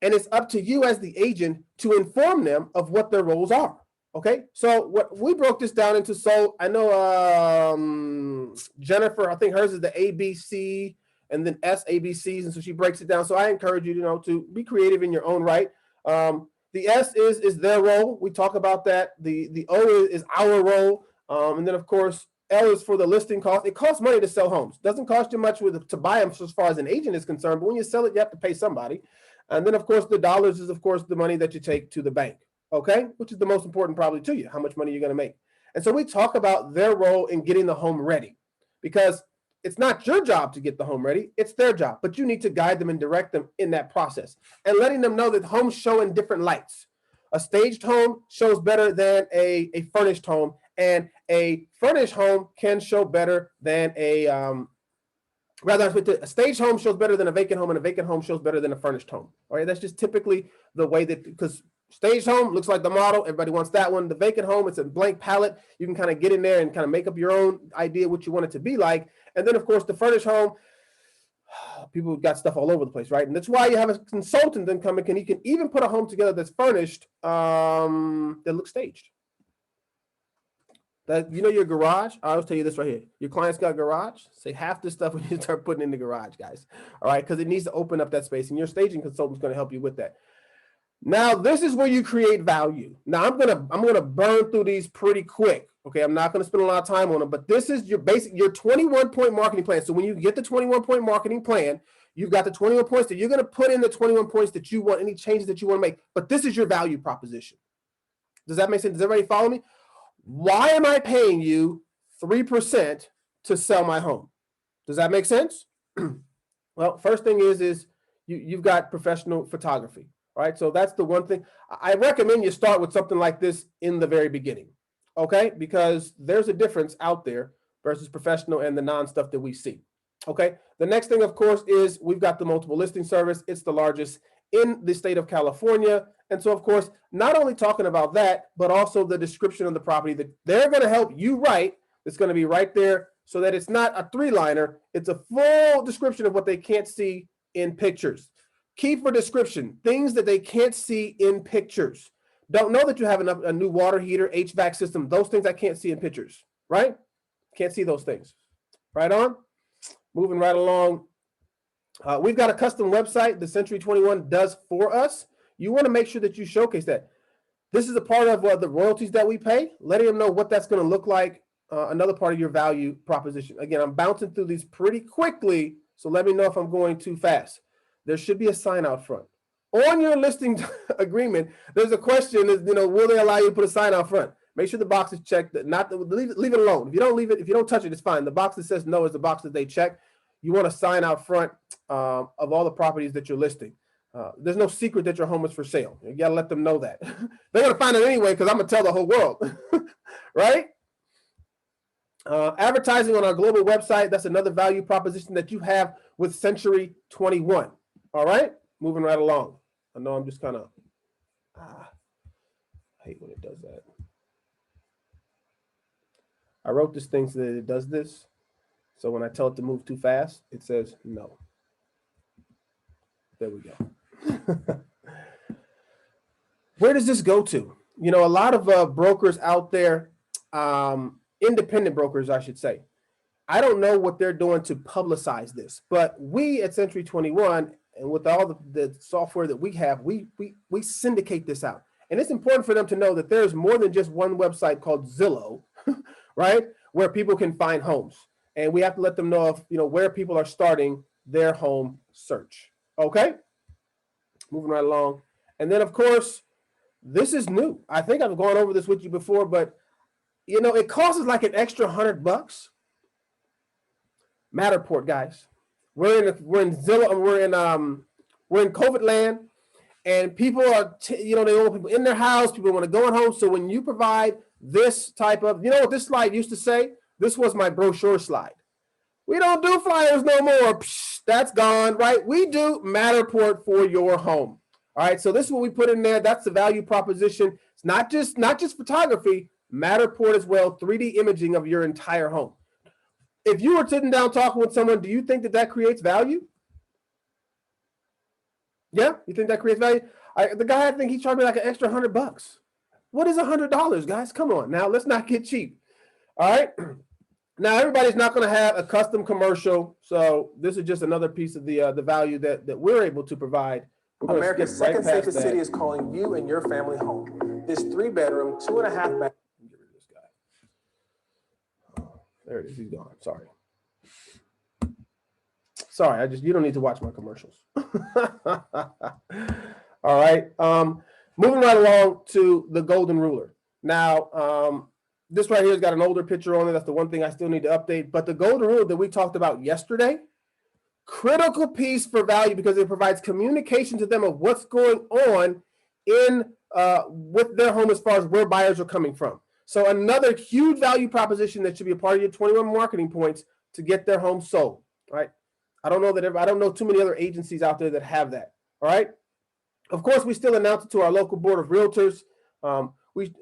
And it's up to you as the agent to inform them of what their roles are. Okay, so what we broke this down into, so I know Jennifer, I think hers is the ABC and then SABCs, and so she breaks it down. So I encourage you, to be creative in your own right. The S is their role. We talk about that. The O is our role, and then of course L is for the listing cost. It costs money to sell homes. Doesn't cost you much to buy them as far as an agent is concerned, but when you sell it, you have to pay somebody. And then of course the dollars is of course the money that you take to the bank. Okay, which is the most important probably to you, how much money you're going to make. And so we talk about their role in getting the home ready, because it's not your job to get the home ready, it's their job, but you need to guide them and direct them in that process and letting them know that homes show in different lights. A staged home shows better than a furnished home, and a furnished home can show better than a staged home shows better than a vacant home, and a vacant home shows better than a furnished home. All right, that's just typically the way that, because staged home looks like the model. Everybody wants that one. The vacant home, it's a blank palette. You can kind of get in there and kind of make up your own idea what you want it to be like. And then, of course, the furnished home, people got stuff all over the place, right? And that's why you have a consultant then come in, and he can even put a home together that's furnished that looks staged. That, your garage, I always tell you this right here. Your client's got a garage, say half this stuff when you start putting in the garage, guys. All right, because it needs to open up that space, and your staging consultant's going to help you with that. Now, this is where you create value. Now, I'm gonna burn through these pretty quick. Okay, I'm not gonna spend a lot of time on them, but this is your 21-point marketing plan. So when you get the 21-point marketing plan, you've got the 21 points that you're gonna put in the 21 points that you want, any changes that you want to make. But this is your value proposition. Does that make sense? Does everybody follow me? Why am I paying you 3% to sell my home? Does that make sense? Well, first thing is you've got professional photography. All right, so that's the one thing. I recommend you start with something like this in the very beginning, okay? Because there's a difference out there versus professional and the non-stuff that we see, okay? The next thing, of course, is we've got the multiple listing service. It's the largest in the state of California. And so, of course, not only talking about that, but also the description of the property that they're going to help you write. It's going to be right there so that it's not a 3-liner. It's a full description of what they can't see in pictures. Key for description, things that they can't see in pictures. Don't know that you have a new water heater, HVAC system, those things I can't see in pictures, right? Can't see those things. Right on? Moving right along. We've got a custom website the Century 21 does for us. You want to make sure that you showcase that. This is a part of the royalties that we pay, letting them know what that's going to look like, another part of your value proposition. Again, I'm bouncing through these pretty quickly, so let me know if I'm going too fast. There should be a sign out front. On your listing agreement, there's a question is, will they allow you to put a sign out front? Make sure the box is checked. Leave it alone. If you don't leave it, if you don't touch it, it's fine. The box that says no is the box that they check. You want a sign out front of all the properties that you're listing. There's no secret that your home is for sale. You got to let them know that. They're going to find it anyway because I'm going to tell the whole world, right? Advertising on our global website, that's another value proposition that you have with Century 21. All right, moving right along. I know I'm just kind of, I hate when it does that. I wrote this thing so that it does this. So when I tell it to move too fast, it says no. There we go. Where does this go to? A lot of brokers out there, independent brokers, I should say. I don't know what they're doing to publicize this, but we at Century 21, and with all the software that we have, we syndicate this out. And it's important for them to know that there's more than just one website called Zillow, right? Where people can find homes. And we have to let them know of, where people are starting their home search. Okay? Moving right along. And then, of course, this is new. I think I've gone over this with you before, but, it costs us like an extra $100. Matterport, guys. We're in Zillow. We're in COVID land, and people are they want people in their house. People want to go at home. So when you provide this type of, what this slide used to say? This was my brochure slide. We don't do flyers no more. Psh, that's gone, right? We do Matterport for your home. All right. So this is what we put in there. That's the value proposition. It's not just photography. Matterport as well. 3D imaging of your entire home. If you were sitting down talking with someone, do you think that creates value? Yeah, you think that creates value? The guy, I think he charged me like an extra $100. What is $100, guys? Come on, now let's not get cheap. All right. Now everybody's not going to have a custom commercial, so this is just another piece of the value that we're able to provide. America's second safest city is calling you and your family home. This 3-bedroom, 2.5 bath. There it is. He's gone. Sorry. You don't need to watch my commercials. All right. Moving right along to the golden ruler. Now, this right here has got an older picture on it. That's the one thing I still need to update. But the golden ruler that we talked about yesterday, critical piece for value because it provides communication to them of what's going on with their home as far as where buyers are coming from. So another huge value proposition that should be a part of your 21 marketing points to get their home sold, right? I don't know too many other agencies out there that have that, all right? Of course, we still announce it to our local board of realtors. We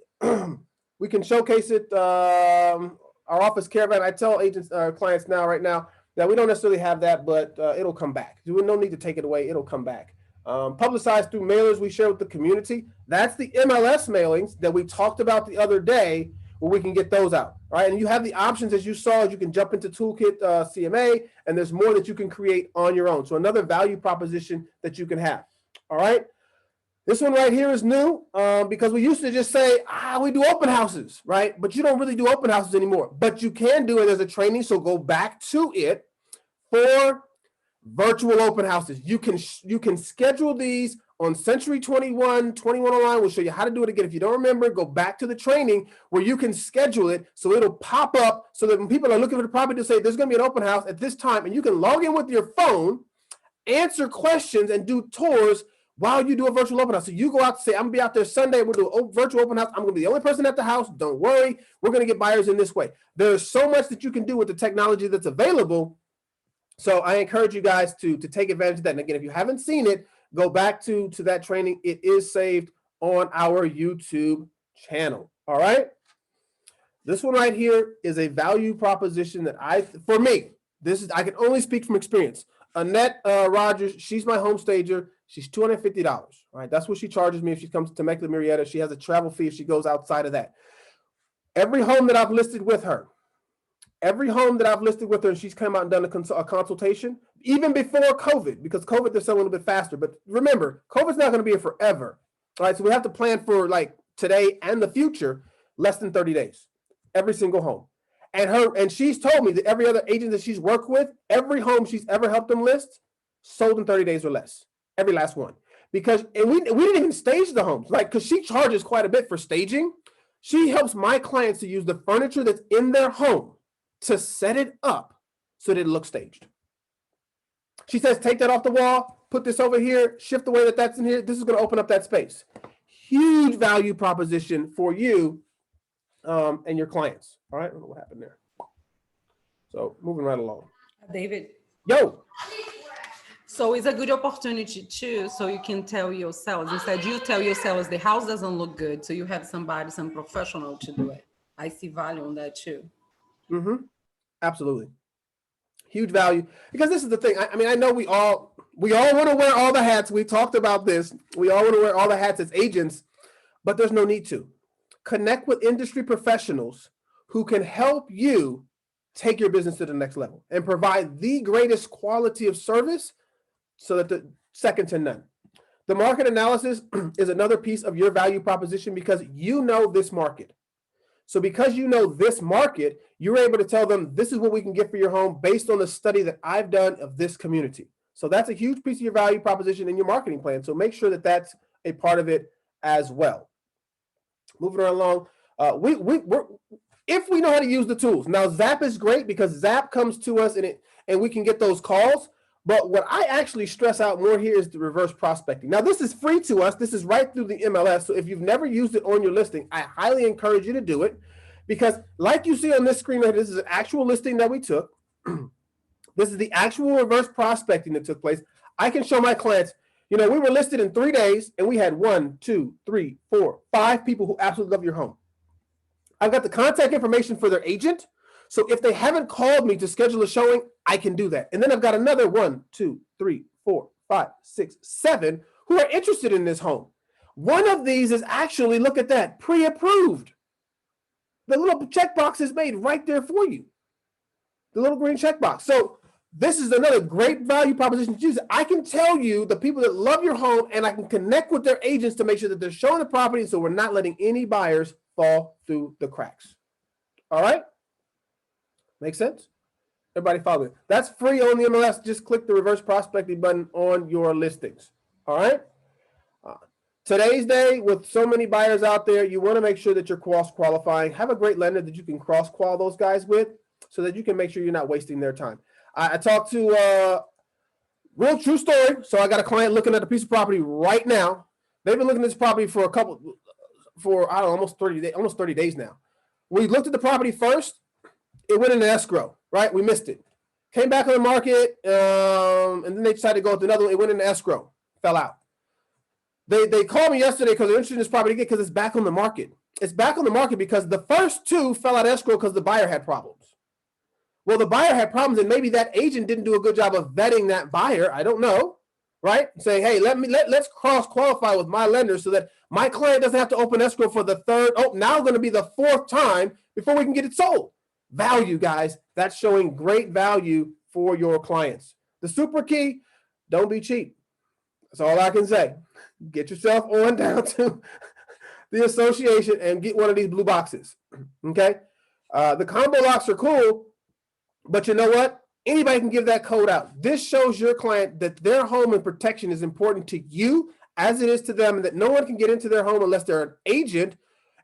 can showcase it, our office caravan. I tell agents, clients right now, that we don't necessarily have that, but it'll come back. We no need to take it away. It'll come back. Publicized through mailers we share with the community. That's the MLS mailings that we talked about the other day, where we can get those out. All right, and you have the options as you saw. You can jump into Toolkit CMA, and there's more that you can create on your own. So another value proposition that you can have. All right, this one right here is new because we used to just say, we do open houses, right? But you don't really do open houses anymore. But you can do it as a training. So go back to it for virtual open houses. You can schedule these on Century 21 Online. We'll show you how to do it again. If you don't remember, go back to the training where you can schedule it so it'll pop up so that when people are looking for the property to say there's going to be an open house at this time, and you can log in with your phone, answer questions, and do tours while you do a virtual open house. So you go out to say, I'm gonna be out there Sunday, we'll do a virtual open house. I'm gonna be the only person at the house. Don't worry, we're gonna get buyers in this way. There's so much that you can do with the technology that's available. So I encourage you guys to take advantage of that. And again, if you haven't seen it, go back to that training. It is saved on our YouTube channel. All right. This one right here is a value proposition that for me, I can only speak from experience. Annette Rogers, she's my home stager. She's $250. All right. That's what she charges me if she comes to Temecula, Murrieta. She has a travel fee if she goes outside of that. Every home that I've listed with her, and she's come out and done a consultation, even before COVID, because COVID, they're selling a little bit faster. But remember, COVID's not going to be here forever. All right. So we have to plan for like today and the future, less than 30 days, every single home. And she's told me that every other agent that she's worked with, every home she's ever helped them list, sold in 30 days or less. Every last one. Because we didn't even stage the homes, like, because she charges quite a bit for staging. She helps my clients to use the furniture that's in their home to set it up so that it looks staged. She says, take that off the wall, put this over here, shift the way that's in here. This is going to open up that space. Huge value proposition for you and your clients. All right, I don't know what happened there. So moving right along. David. Yo. So it's a good opportunity too, so you can tell your sellers. Instead, you tell your sellers the house doesn't look good, so you have some professional to do it. I see value on that too. Mm-hmm. Absolutely. Huge value. Because this is the thing. I mean, I know we all want to wear all the hats. We talked about this. We all want to wear all the hats as agents, but there's no need to. Connect with industry professionals who can help you take your business to the next level and provide the greatest quality of service so that the second to none. The market analysis is another piece of your value proposition because you know this market. So because you know this market, you're able to tell them this is what we can get for your home based on the study that I've done of this community. So that's a huge piece of your value proposition in your marketing plan. So make sure that that's a part of it as well. Moving right along, if we know how to use the tools. Now, Zap is great because Zap comes to us and we can get those calls. But what I actually stress out more here is the reverse prospecting. Now, this is free to us. This is right through the MLS. So if you've never used it on your listing, I highly encourage you to do it because like you see on this screen, this is an actual listing that we took. This is the actual reverse prospecting that took place. I can show my clients, we were listed in 3 days and we had 1, 2, 3, 4, 5 people who absolutely love your home. I've got the contact information for their agent. So if they haven't called me to schedule a showing, I can do that. And then I've got another 1, 2, 3, 4, 5, 6, 7 who are interested in this home. One of these is actually, look at that, pre-approved. The little checkbox is made right there for you. The little green checkbox. So this is another great value proposition to use. I can tell you the people that love your home and I can connect with their agents to make sure that they're showing the property so we're not letting any buyers fall through the cracks. All right? Make sense? Everybody follow me. That's free on the MLS. Just click the reverse prospecting button on your listings. All right? Today's day, with so many buyers out there, you want to make sure that you're cross-qualifying. Have a great lender that you can cross-qual those guys with so that you can make sure you're not wasting their time. I talked to real true story. So I got a client looking at a piece of property right now. They've been looking at this property for almost 30 days now. We looked at the property first. It went into escrow, right? We missed it. Came back on the market, and then they decided to go with another one. It went into escrow, fell out. They called me yesterday because they're interested in this property again because it's back on the market. It's back on the market because the first two fell out of escrow because the buyer had problems. Well, the buyer had problems, and maybe that agent didn't do a good job of vetting that buyer. I don't know, right? Saying, hey, let's cross-qualify with my lender so that my client doesn't have to open escrow for the third. Oh, now going to be the fourth time before we can get it sold. Value, guys. That's showing great value for your clients. The super key, don't be cheap. That's all I can say. Get yourself on down to the association and get one of these blue boxes. Okay? The combo locks are cool, but you know what? Anybody can give that code out. This shows your client that their home and protection is important to you as it is to them, and that no one can get into their home unless they're an agent.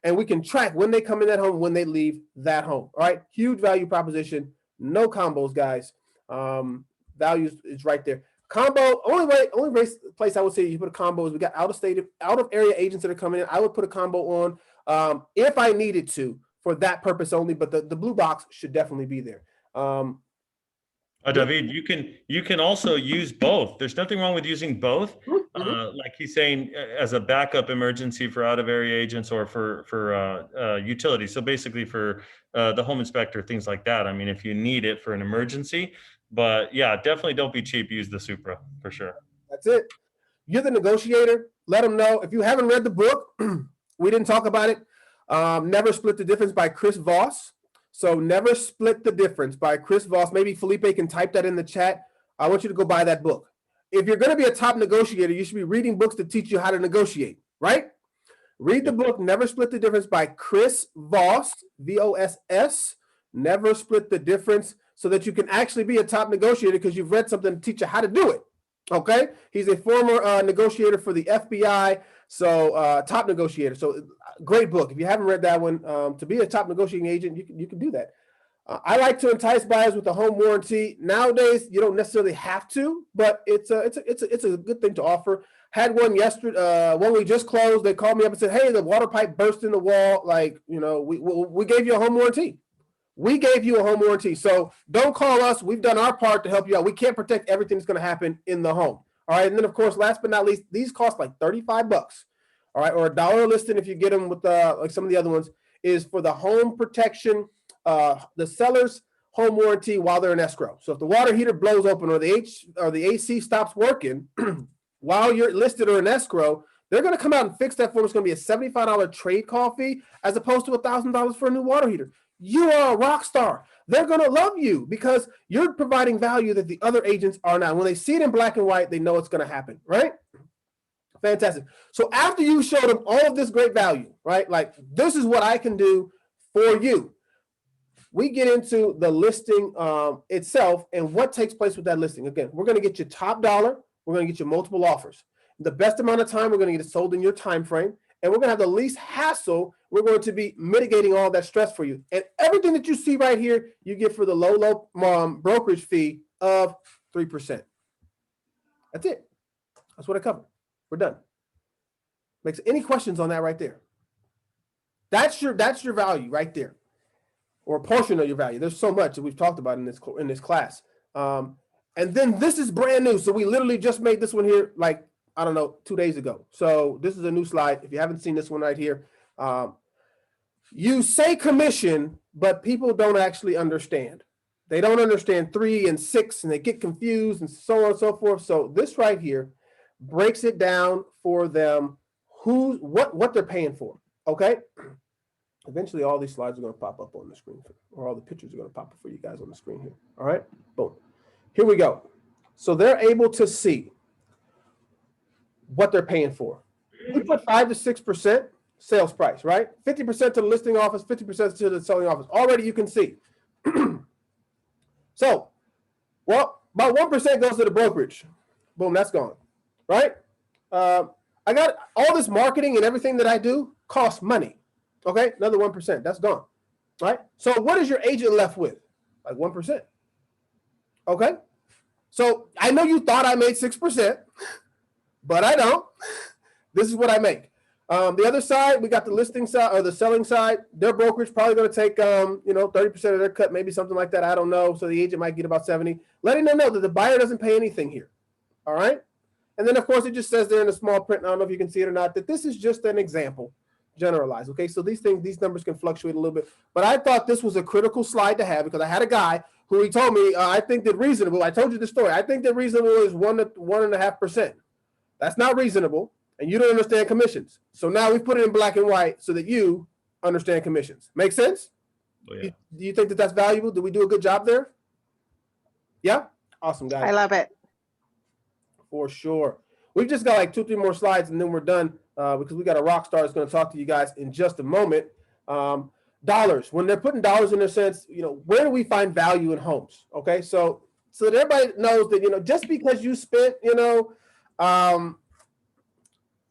And we can track when they come in that home, when they leave that home. All right. Huge value proposition. No combos, guys. Value is right there. Combo, only place I would say you put a combo is we got out of area agents that are coming in. I would put a combo on if I needed to for that purpose only, but the blue box should definitely be there. David, you can also use both. There's nothing wrong with using both. Like he's saying, as a backup emergency for out of area agents or for utilities. So basically for the home inspector, things like that. I mean, if you need it for an emergency, but yeah, definitely don't be cheap. Use the Supra for sure. That's it. You're the negotiator. Let them know. If you haven't read the book, we didn't talk about it. Never Split the Difference by Chris Voss. So Never Split the Difference by Chris Voss. Maybe Felipe can type that in the chat. I want you to go buy that book. If you're going to be a top negotiator, you should be reading books to teach you how to negotiate, right? Read the book, Never Split the Difference by Chris Voss, V-O-S-S. Never Split the Difference, so that you can actually be a top negotiator because you've read something to teach you how to do it. Okay? He's a former negotiator for the FBI, so top negotiator. So great book. If you haven't read that one, to be a top negotiating agent, you can do that. I like to entice buyers with a home warranty. Nowadays, you don't necessarily have to, but it's a good thing to offer. Had one yesterday, one we just closed. They called me up and said, "Hey, the water pipe burst in the wall. Like, you know, we gave you a home warranty. We gave you a home warranty. So don't call us. We've done our part to help you out. We can't protect everything that's going to happen in the home. All right. And then, of course, last but not least, these cost like $35. All right, or $1 listing if you get them with like some of the other ones, is for the home protection, the seller's home warranty while they're in escrow. So if the water heater blows open or the AC stops working while you're listed or in escrow, they're going to come out and fix that for them. It's going to be a $75 trade call fee as opposed to $1,000 for a new water heater. You are a rock star. They're going to love you because you're providing value that the other agents are not. When they see it in black and white, they know it's going to happen, right? Fantastic. So after you show them all of this great value, right? Like, this is what I can do for you. We get into the listing itself and what takes place with that listing. Again, we're going to get you top dollar. We're going to get you multiple offers. The best amount of time, we're going to get it sold in your time frame. And we're going to have the least hassle. We're going to be mitigating all that stress for you. And everything that you see right here, you get for the low brokerage fee of 3%. That's it. That's what I covered. We're done. Makes any questions on that right there? That's your value right there, or a portion of your value. There's so much that we've talked about in this class. And then this is brand new. So we literally just made this one here, like, I don't know, 2 days ago. So this is a new slide. If you haven't seen this one right here, you say commission, but people don't actually understand. They don't understand 3 and 6, and they get confused and so on and so forth. So this right here breaks it down for them, what they're paying for. Okay. Eventually, all these slides are going to pop up on the screen, or all the pictures are going to pop up for you guys on the screen here. All right. Boom. Here we go. So they're able to see what they're paying for. We put 5 to 6% sales price, right? 50% to the listing office, 50% to the selling office. Already you can see. So, well, about 1% goes to the brokerage. Boom, that's gone, right? I got all this marketing and everything that I do costs money. Okay, another 1%, that's gone, right? So what is your agent left with? Like 1%. Okay, so I know you thought I made 6%, but I don't. This is what I make. The other side, we got the listing side or the selling side. Their brokerage probably going to take 30% of their cut, maybe something like that. I don't know. So the agent might get about 70. Letting them know that the buyer doesn't pay anything here. All right. And then of course it just says there in the small print, I don't know if you can see it or not, that this is just an example, generalized. Okay. So these numbers can fluctuate a little bit, but I thought this was a critical slide to have because I had a guy who he told me, I think that reasonable. I told you the story. I think that reasonable is 1 to 1.5%. That's not reasonable. And you don't understand commissions. So now we put it in black and white so that you understand commissions. Make sense? Oh, yeah. Do you think that that's valuable? Did we do a good job there? Yeah? Awesome, guys. I love it. For sure. We've just got like 2-3 more slides and then we're done because we got a rock star that's going to talk to you guys in just a moment. Dollars. When they're putting dollars in their sense, where do we find value in homes? Okay, so that everybody knows that, just because you spent,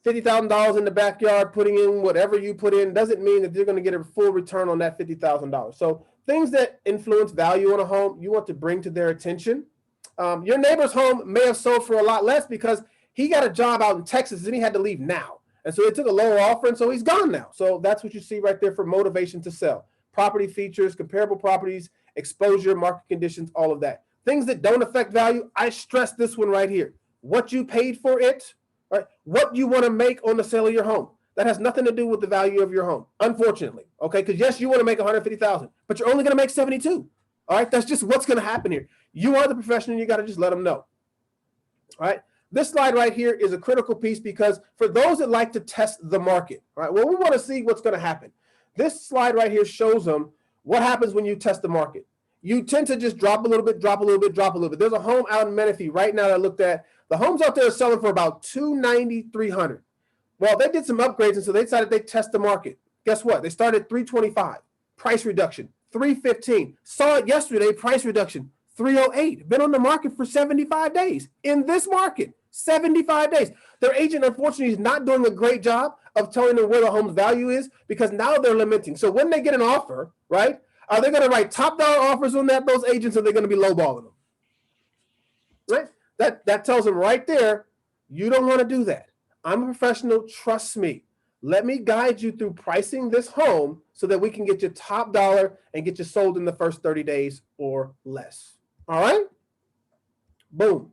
$50,000 in the backyard, putting in whatever you put in, doesn't mean that you're going to get a full return on that $50,000. So things that influence value in a home, you want to bring to their attention. Your neighbor's home may have sold for a lot less because he got a job out in Texas and he had to leave now. And so it took a lower offer, and so he's gone now. So that's what you see right there for motivation to sell. Property features, comparable properties, exposure, market conditions, all of that. Things that don't affect value, I stress this one right here. What you paid for it, right? What you want to make on the sale of your home. That has nothing to do with the value of your home, unfortunately. Okay, because yes, you want to make 150,000, but you're only going to make 72. All right, that's just what's going to happen here. You are the professional, you got to just let them know. All right, this slide right here is a critical piece because for those that like to test the market, all right, well, we want to see what's going to happen. This slide right here shows them what happens when you test the market. You tend to just drop a little bit, drop a little bit, drop a little bit. There's a home out in Menifee right now that I looked at. The homes out there are selling for about $290,000, $300,000. Well, they did some upgrades, and so they decided they test the market. Guess what? They started $325, price reduction, $315. Saw it yesterday, price reduction, $308. Been on the market for 75 days. In this market, 75 days. Their agent, unfortunately, is not doing a great job of telling them where the home's value is because now they're limiting. So when they get an offer, right, are they going to write top dollar offers on that? Those agents, are they going to be lowballing them? Right? That tells them right there, you don't want to do that. I'm a professional. Trust me. Let me guide you through pricing this home so that we can get you top dollar and get you sold in the first 30 days or less. All right? Boom.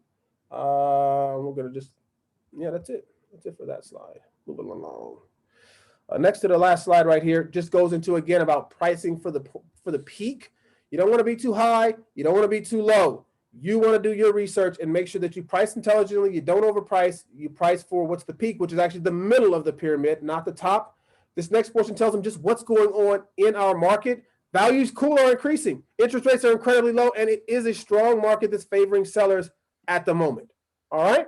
We're going to just, yeah, that's it. That's it for that slide. Moving along. Next to the last slide right here, just goes into, again, about pricing for the peak. You don't want to be too high. You don't want to be too low. You want to do your research and make sure that you price intelligently. You don't overprice. You price for what's the peak, which is actually the middle of the pyramid, not the top. This next portion tells them just what's going on in our market. Values cool are increasing. Interest rates are incredibly low, and it is a strong market that's favoring sellers at the moment. All right?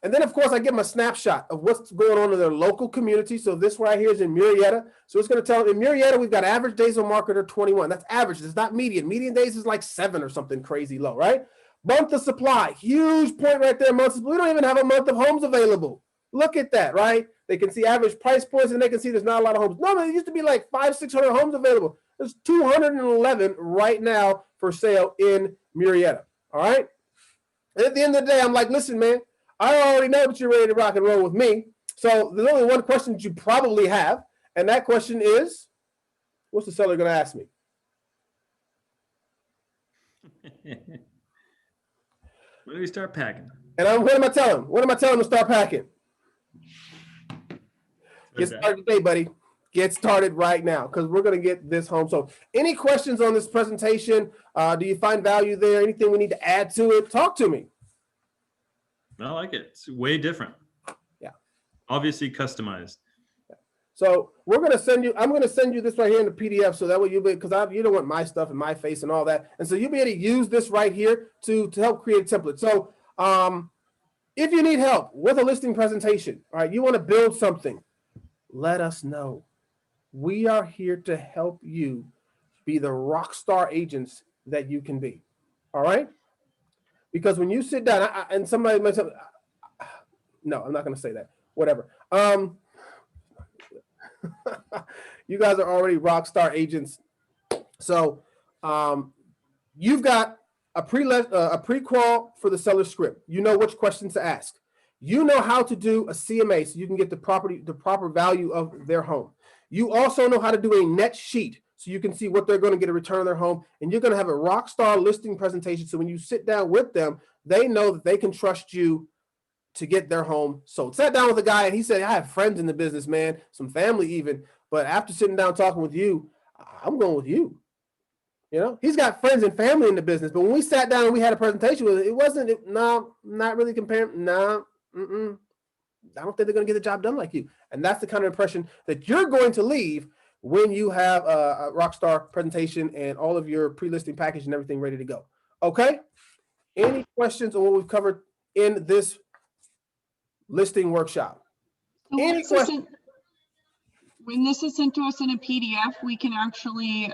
And then, of course, I give them a snapshot of what's going on in their local community. So this right here is in Murrieta. So it's going to tell them in Murrieta, we've got average days on market are 21. That's average. It's not median. Median days is like 7 or something crazy low, right? Month of supply. Huge point right there. Month of, we don't even have a month of homes available. Look at that, right? They can see average price points, and they can see there's not a lot of homes. Normally, it used to be like 500-600 homes available. There's 211 right now for sale in Murrieta. All right? And at the end of the day, I'm like, listen, man, I already know that you're ready to rock and roll with me. So there's only one question that you probably have, and that question is, what's the seller going to ask me? When do we start packing? And what am I telling him? What am I telling him to start packing? Get started today, buddy. Get started right now because we're going to get this home. So any questions on this presentation? Do you find value there? Anything we need to add to it? Talk to me. I like it. It's way different. Yeah. Obviously customized. So we're going to send you, I'm going to send you this right here in the PDF. So that way you'll be, because you don't want my stuff and my face and all that. And so you'll be able to use this right here to help create a template. So if you need help with a listing presentation, all right, you want to build something, let us know. We are here to help you be the rock star agents that you can be. All right. Because when you sit down, and somebody might say, no, I'm not going to say that. Whatever. You guys are already rock star agents. So you've got a pre-qual for the seller script. You know which questions to ask. You know how to do a CMA so you can get the proper value of their home. You also know how to do a net sheet so you can see what they're going to get a return on their home. And you're going to have a rock star listing presentation. So when you sit down with them, they know that they can trust you to get their home sold. Sat down with a guy and he said, I have friends in the business, man, some family even. But after sitting down talking with you, I'm going with you. You know, he's got friends and family in the business. But when we sat down and we had a presentation with it wasn't, no, not really comparing. No, I don't think they're going to get the job done like you. And that's the kind of impression that you're going to leave when you have a Rockstar presentation and all of your pre-listing package and everything ready to go. Okay? Any questions on what we've covered in this listing workshop? Any questions? When this is sent to us in a PDF, we can actually,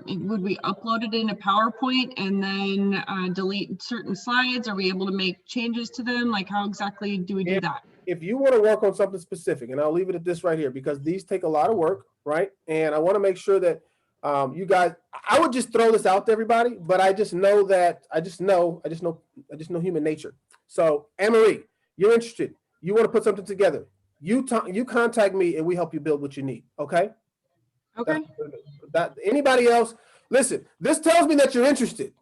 would we upload it in a PowerPoint and then delete certain slides? Are we able to make changes to them? Like how exactly do we do that? If you want to work on something specific, and I'll leave it at this right here, because these take a lot of work, right? And I want to make sure that You guys, I would just throw this out to everybody, but I just know human nature. So, Anne-Marie, you're interested. You want to put something together. You contact me and we help you build what you need. Okay. Okay. That anybody else, listen, this tells me that you're interested.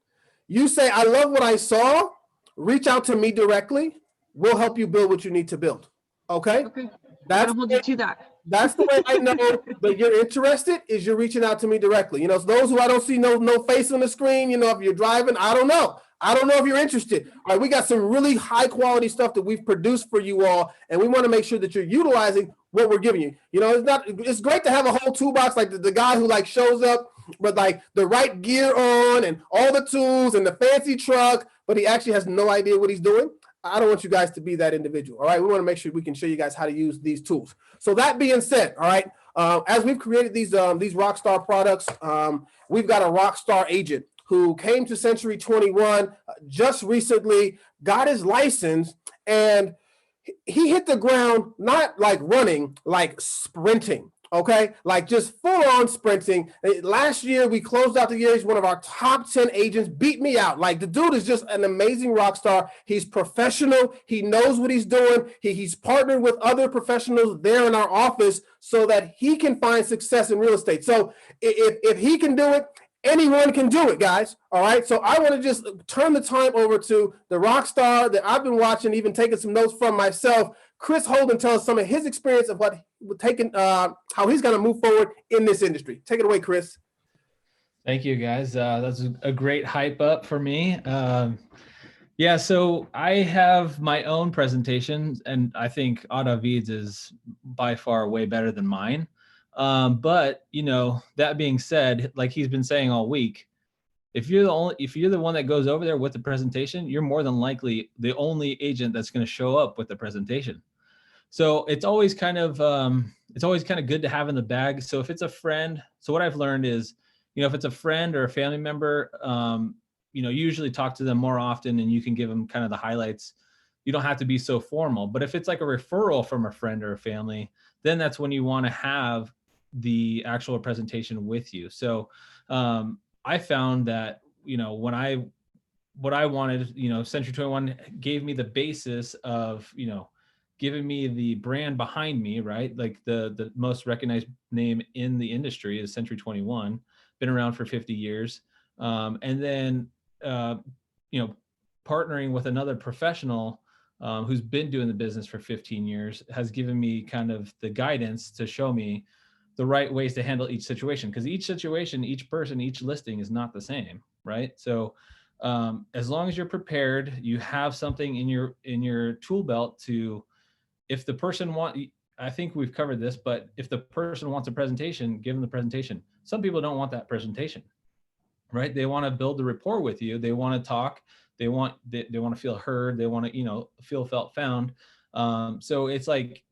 You say, I love what I saw, reach out to me directly. We'll help you build what you need to build. Okay. Okay. That's I'll hold you to that. That's the way I know that you're interested, is you're reaching out to me directly. You know, so those who I don't see no face on the screen, you know, if you're driving, I don't know. I don't know if you're interested. All right, we got some really high quality stuff that we've produced for you all, and we want to make sure that you're utilizing what we're giving you. You know, it's great to have a whole toolbox like the guy who like shows up with like the right gear on and all the tools and the fancy truck, but he actually has no idea what he's doing. I don't want you guys to be that individual. All right, we want to make sure we can show you guys how to use these tools. So that being said, all right, as we've created these Rockstar products, we've got a Rockstar agent who came to Century 21 just recently, got his license, and he hit the ground not like running, like sprinting. Okay, like just full on sprinting. Last year, we closed out the year. He's one of our top 10 agents, beat me out. Like the dude is just an amazing rock star. He's professional. He knows what he's doing. He's partnered with other professionals there in our office so that he can find success in real estate. So if he can do it, anyone can do it, guys. All right. So I want to just turn the time over to the rock star that I've been watching, even taking some notes from myself. Chris Holden, tell us some of his experience of how he's going to move forward in this industry. Take it away, Chris. Thank you, guys. That's a great hype up for me. Yeah, so I have my own presentation, and I think David's is by far way better than mine. But you know, that being said, like he's been saying all week, if you're the one that goes over there with the presentation, you're more than likely the only agent that's going to show up with the presentation. So it's always kind of good to have in the bag. So if it's a friend, so what I've learned is, you know, if it's a friend or a family member, you know, usually talk to them more often and you can give them kind of the highlights. You don't have to be so formal. But if it's like a referral from a friend or a family, then that's when you want to have the actual presentation with you. So I found that, you know, what I wanted, you know, Century 21 gave me the basis of, you know, giving me the brand behind me, right? Like the most recognized name in the industry is Century 21, been around for 50 years. And then, you know, partnering with another professional who's been doing the business for 15 years has given me kind of the guidance to show me the right ways to handle each situation, because each situation, each person, each listing is not the same, right? So as long as you're prepared, you have something in your tool belt to, if the person I think we've covered this, but if the person wants a presentation, give them the presentation. Some people don't want that presentation, right? They want to build the rapport with you. They want to talk. They want to feel heard. They want to, you know, feel felt found. So it's like,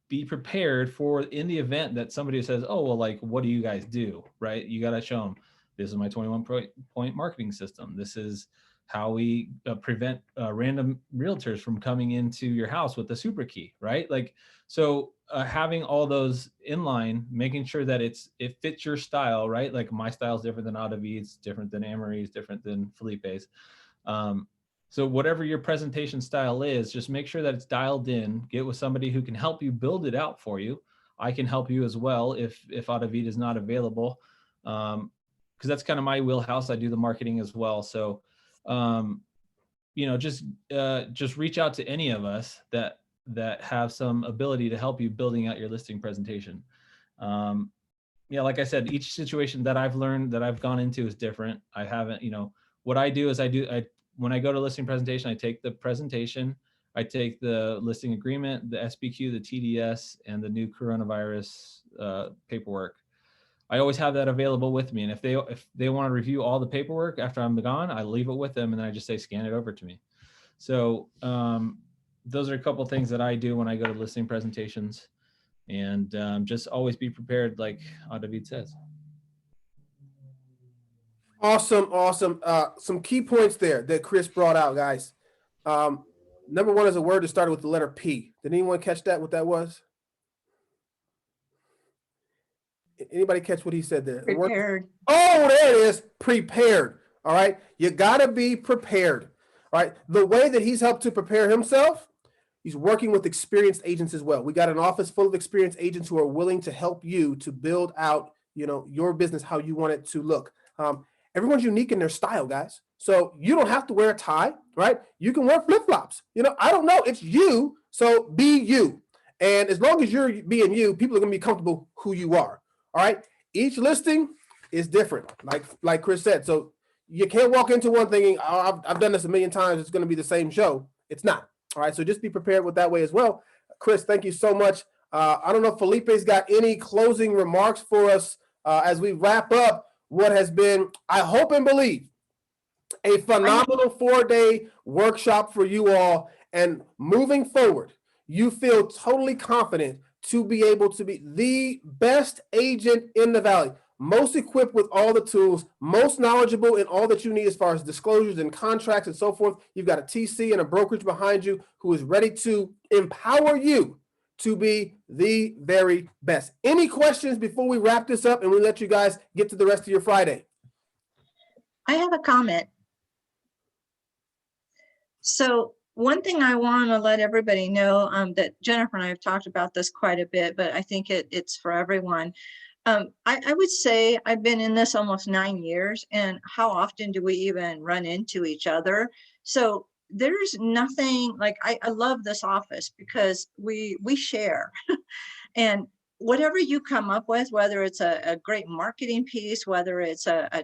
be prepared for in the event that somebody says, oh, well, like, what do you guys do? Right? You got to show them, this is my 21-point marketing system. This is how we prevent random realtors from coming into your house with the super key, right? Like, so having all those in line, making sure that it fits your style, right? Like my style is different than David's, different than Anne-Marie's, different than Felipe's. So whatever your presentation style is, just make sure that it's dialed in, get with somebody who can help you build it out for you. I can help you as well if David is not available, because that's kind of my wheelhouse. I do the marketing as well. So, you know, just reach out to any of us that have some ability to help you building out your listing presentation. Yeah, like I said, each situation that I've learned that I've gone into is different. I haven't, you know, what I do is when I go to listing presentation, I take the presentation, I take the listing agreement, the SBQ, the TDS, and the new coronavirus paperwork. I always have that available with me. And if they want to review all the paperwork after I'm gone, I leave it with them and then I just say, scan it over to me. So those are a couple of things that I do when I go to listing presentations, and just always be prepared, like David says. Awesome. Some key points there that Chris brought out, guys. Number one is a word that started with the letter P. Did anyone catch that, what that was? Anybody catch what he said there? The word- Prepared. Oh, there it is. Prepared. All right. You got to be prepared. All right. The way that he's helped to prepare himself, he's working with experienced agents as well. We got an office full of experienced agents who are willing to help you to build out, your business how you want it to look. Everyone's unique in their style, guys. So you don't have to wear a tie, right? You can wear flip-flops. I don't know. It's you. So be you. And as long as you're being you, people are going to be comfortable who you are. All right. Each listing is different, like Chris said. So you can't walk into one thinking, oh, I've done this a million times, it's going to be the same show. It's not. All right. So just be prepared with that way as well. Chris, thank you so much. I don't know if Felipe's got any closing remarks for us as we wrap up what has been, I hope and believe, a phenomenal 4-day workshop for you all. And moving forward, you feel totally confident to be able to be the best agent in the Valley, most equipped with all the tools, most knowledgeable in all that you need as far as disclosures and contracts and so forth. You've got a TC and a brokerage behind you who is ready to empower you to be the very best. Any questions before we wrap this up and we let you guys get to the rest of your Friday? I have a comment. So one thing I want to let everybody know, that Jennifer and I have talked about this quite a bit, but I think it's for everyone. I would say I've been in this almost 9 years, and how often do we even run into each other? So there's nothing like, I love this office because we share. And whatever you come up with, whether it's a great marketing piece, whether it's a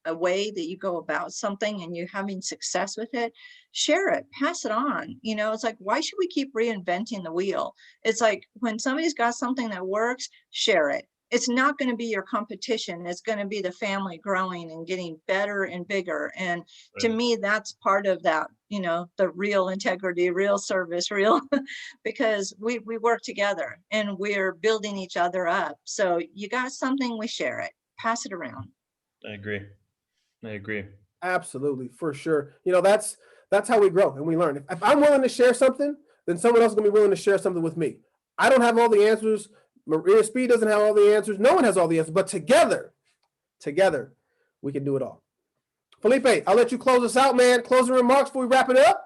way that you go about something and you're having success with it, share it, pass it on. It's like, why should we keep reinventing the wheel? It's like, when somebody's got something that works, share it. It's not going to be your competition. It's going to be the family growing and getting better and bigger. And to me, that's part of that, the real integrity, real service, real, because we work together and we're building each other up. So you got something, we share it, pass it around. I agree. Absolutely, for sure. That's how we grow and we learn. If I'm willing to share something, then someone else is going to be willing to share something with me. I don't have all the answers. Maria Speed doesn't have all the answers. No one has all the answers, but together, we can do it all. Felipe, I'll let you close us out, man. Closing remarks before we wrap it up.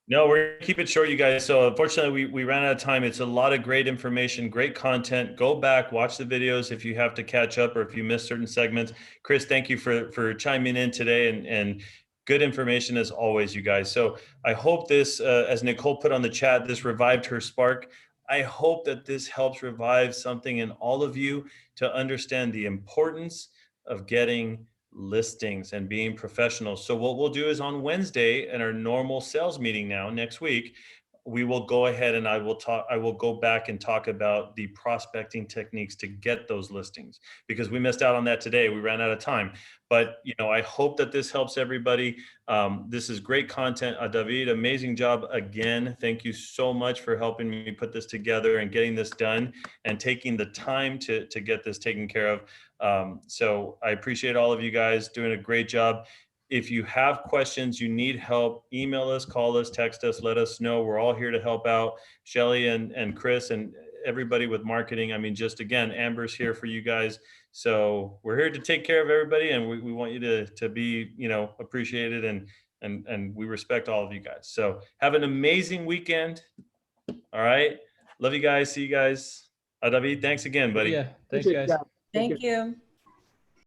No, we're gonna keep it short, you guys. So unfortunately, we ran out of time. It's a lot of great information, great content. Go back, watch the videos if you have to catch up or if you missed certain segments. Chris, thank you for chiming in today and good information as always, you guys. So I hope this, as Nicole put on the chat, this revived her spark. I hope that this helps revive something in all of you to understand the importance of getting listings and being professional. So what we'll do is on Wednesday in our normal sales meeting now next week, we will go ahead and I will go back and talk about the prospecting techniques to get those listings, because we missed out on that today. We ran out of time, but I hope that this helps everybody. This is great content. David, amazing job again. Thank you so much for helping me put this together and getting this done and taking the time to get this taken care of. So I appreciate all of you guys doing a great job. If you have questions, you need help, email us, call us, text us, let us know. We're all here to help out. Shelly and Chris and everybody with marketing. I mean, just again, Amber's here for you guys. So we're here to take care of everybody, and we want you to be, appreciated, and we respect all of you guys. So have an amazing weekend. All right. Love you guys. See you guys. David, thanks again, buddy. Yeah. Thanks, guys. Thank you.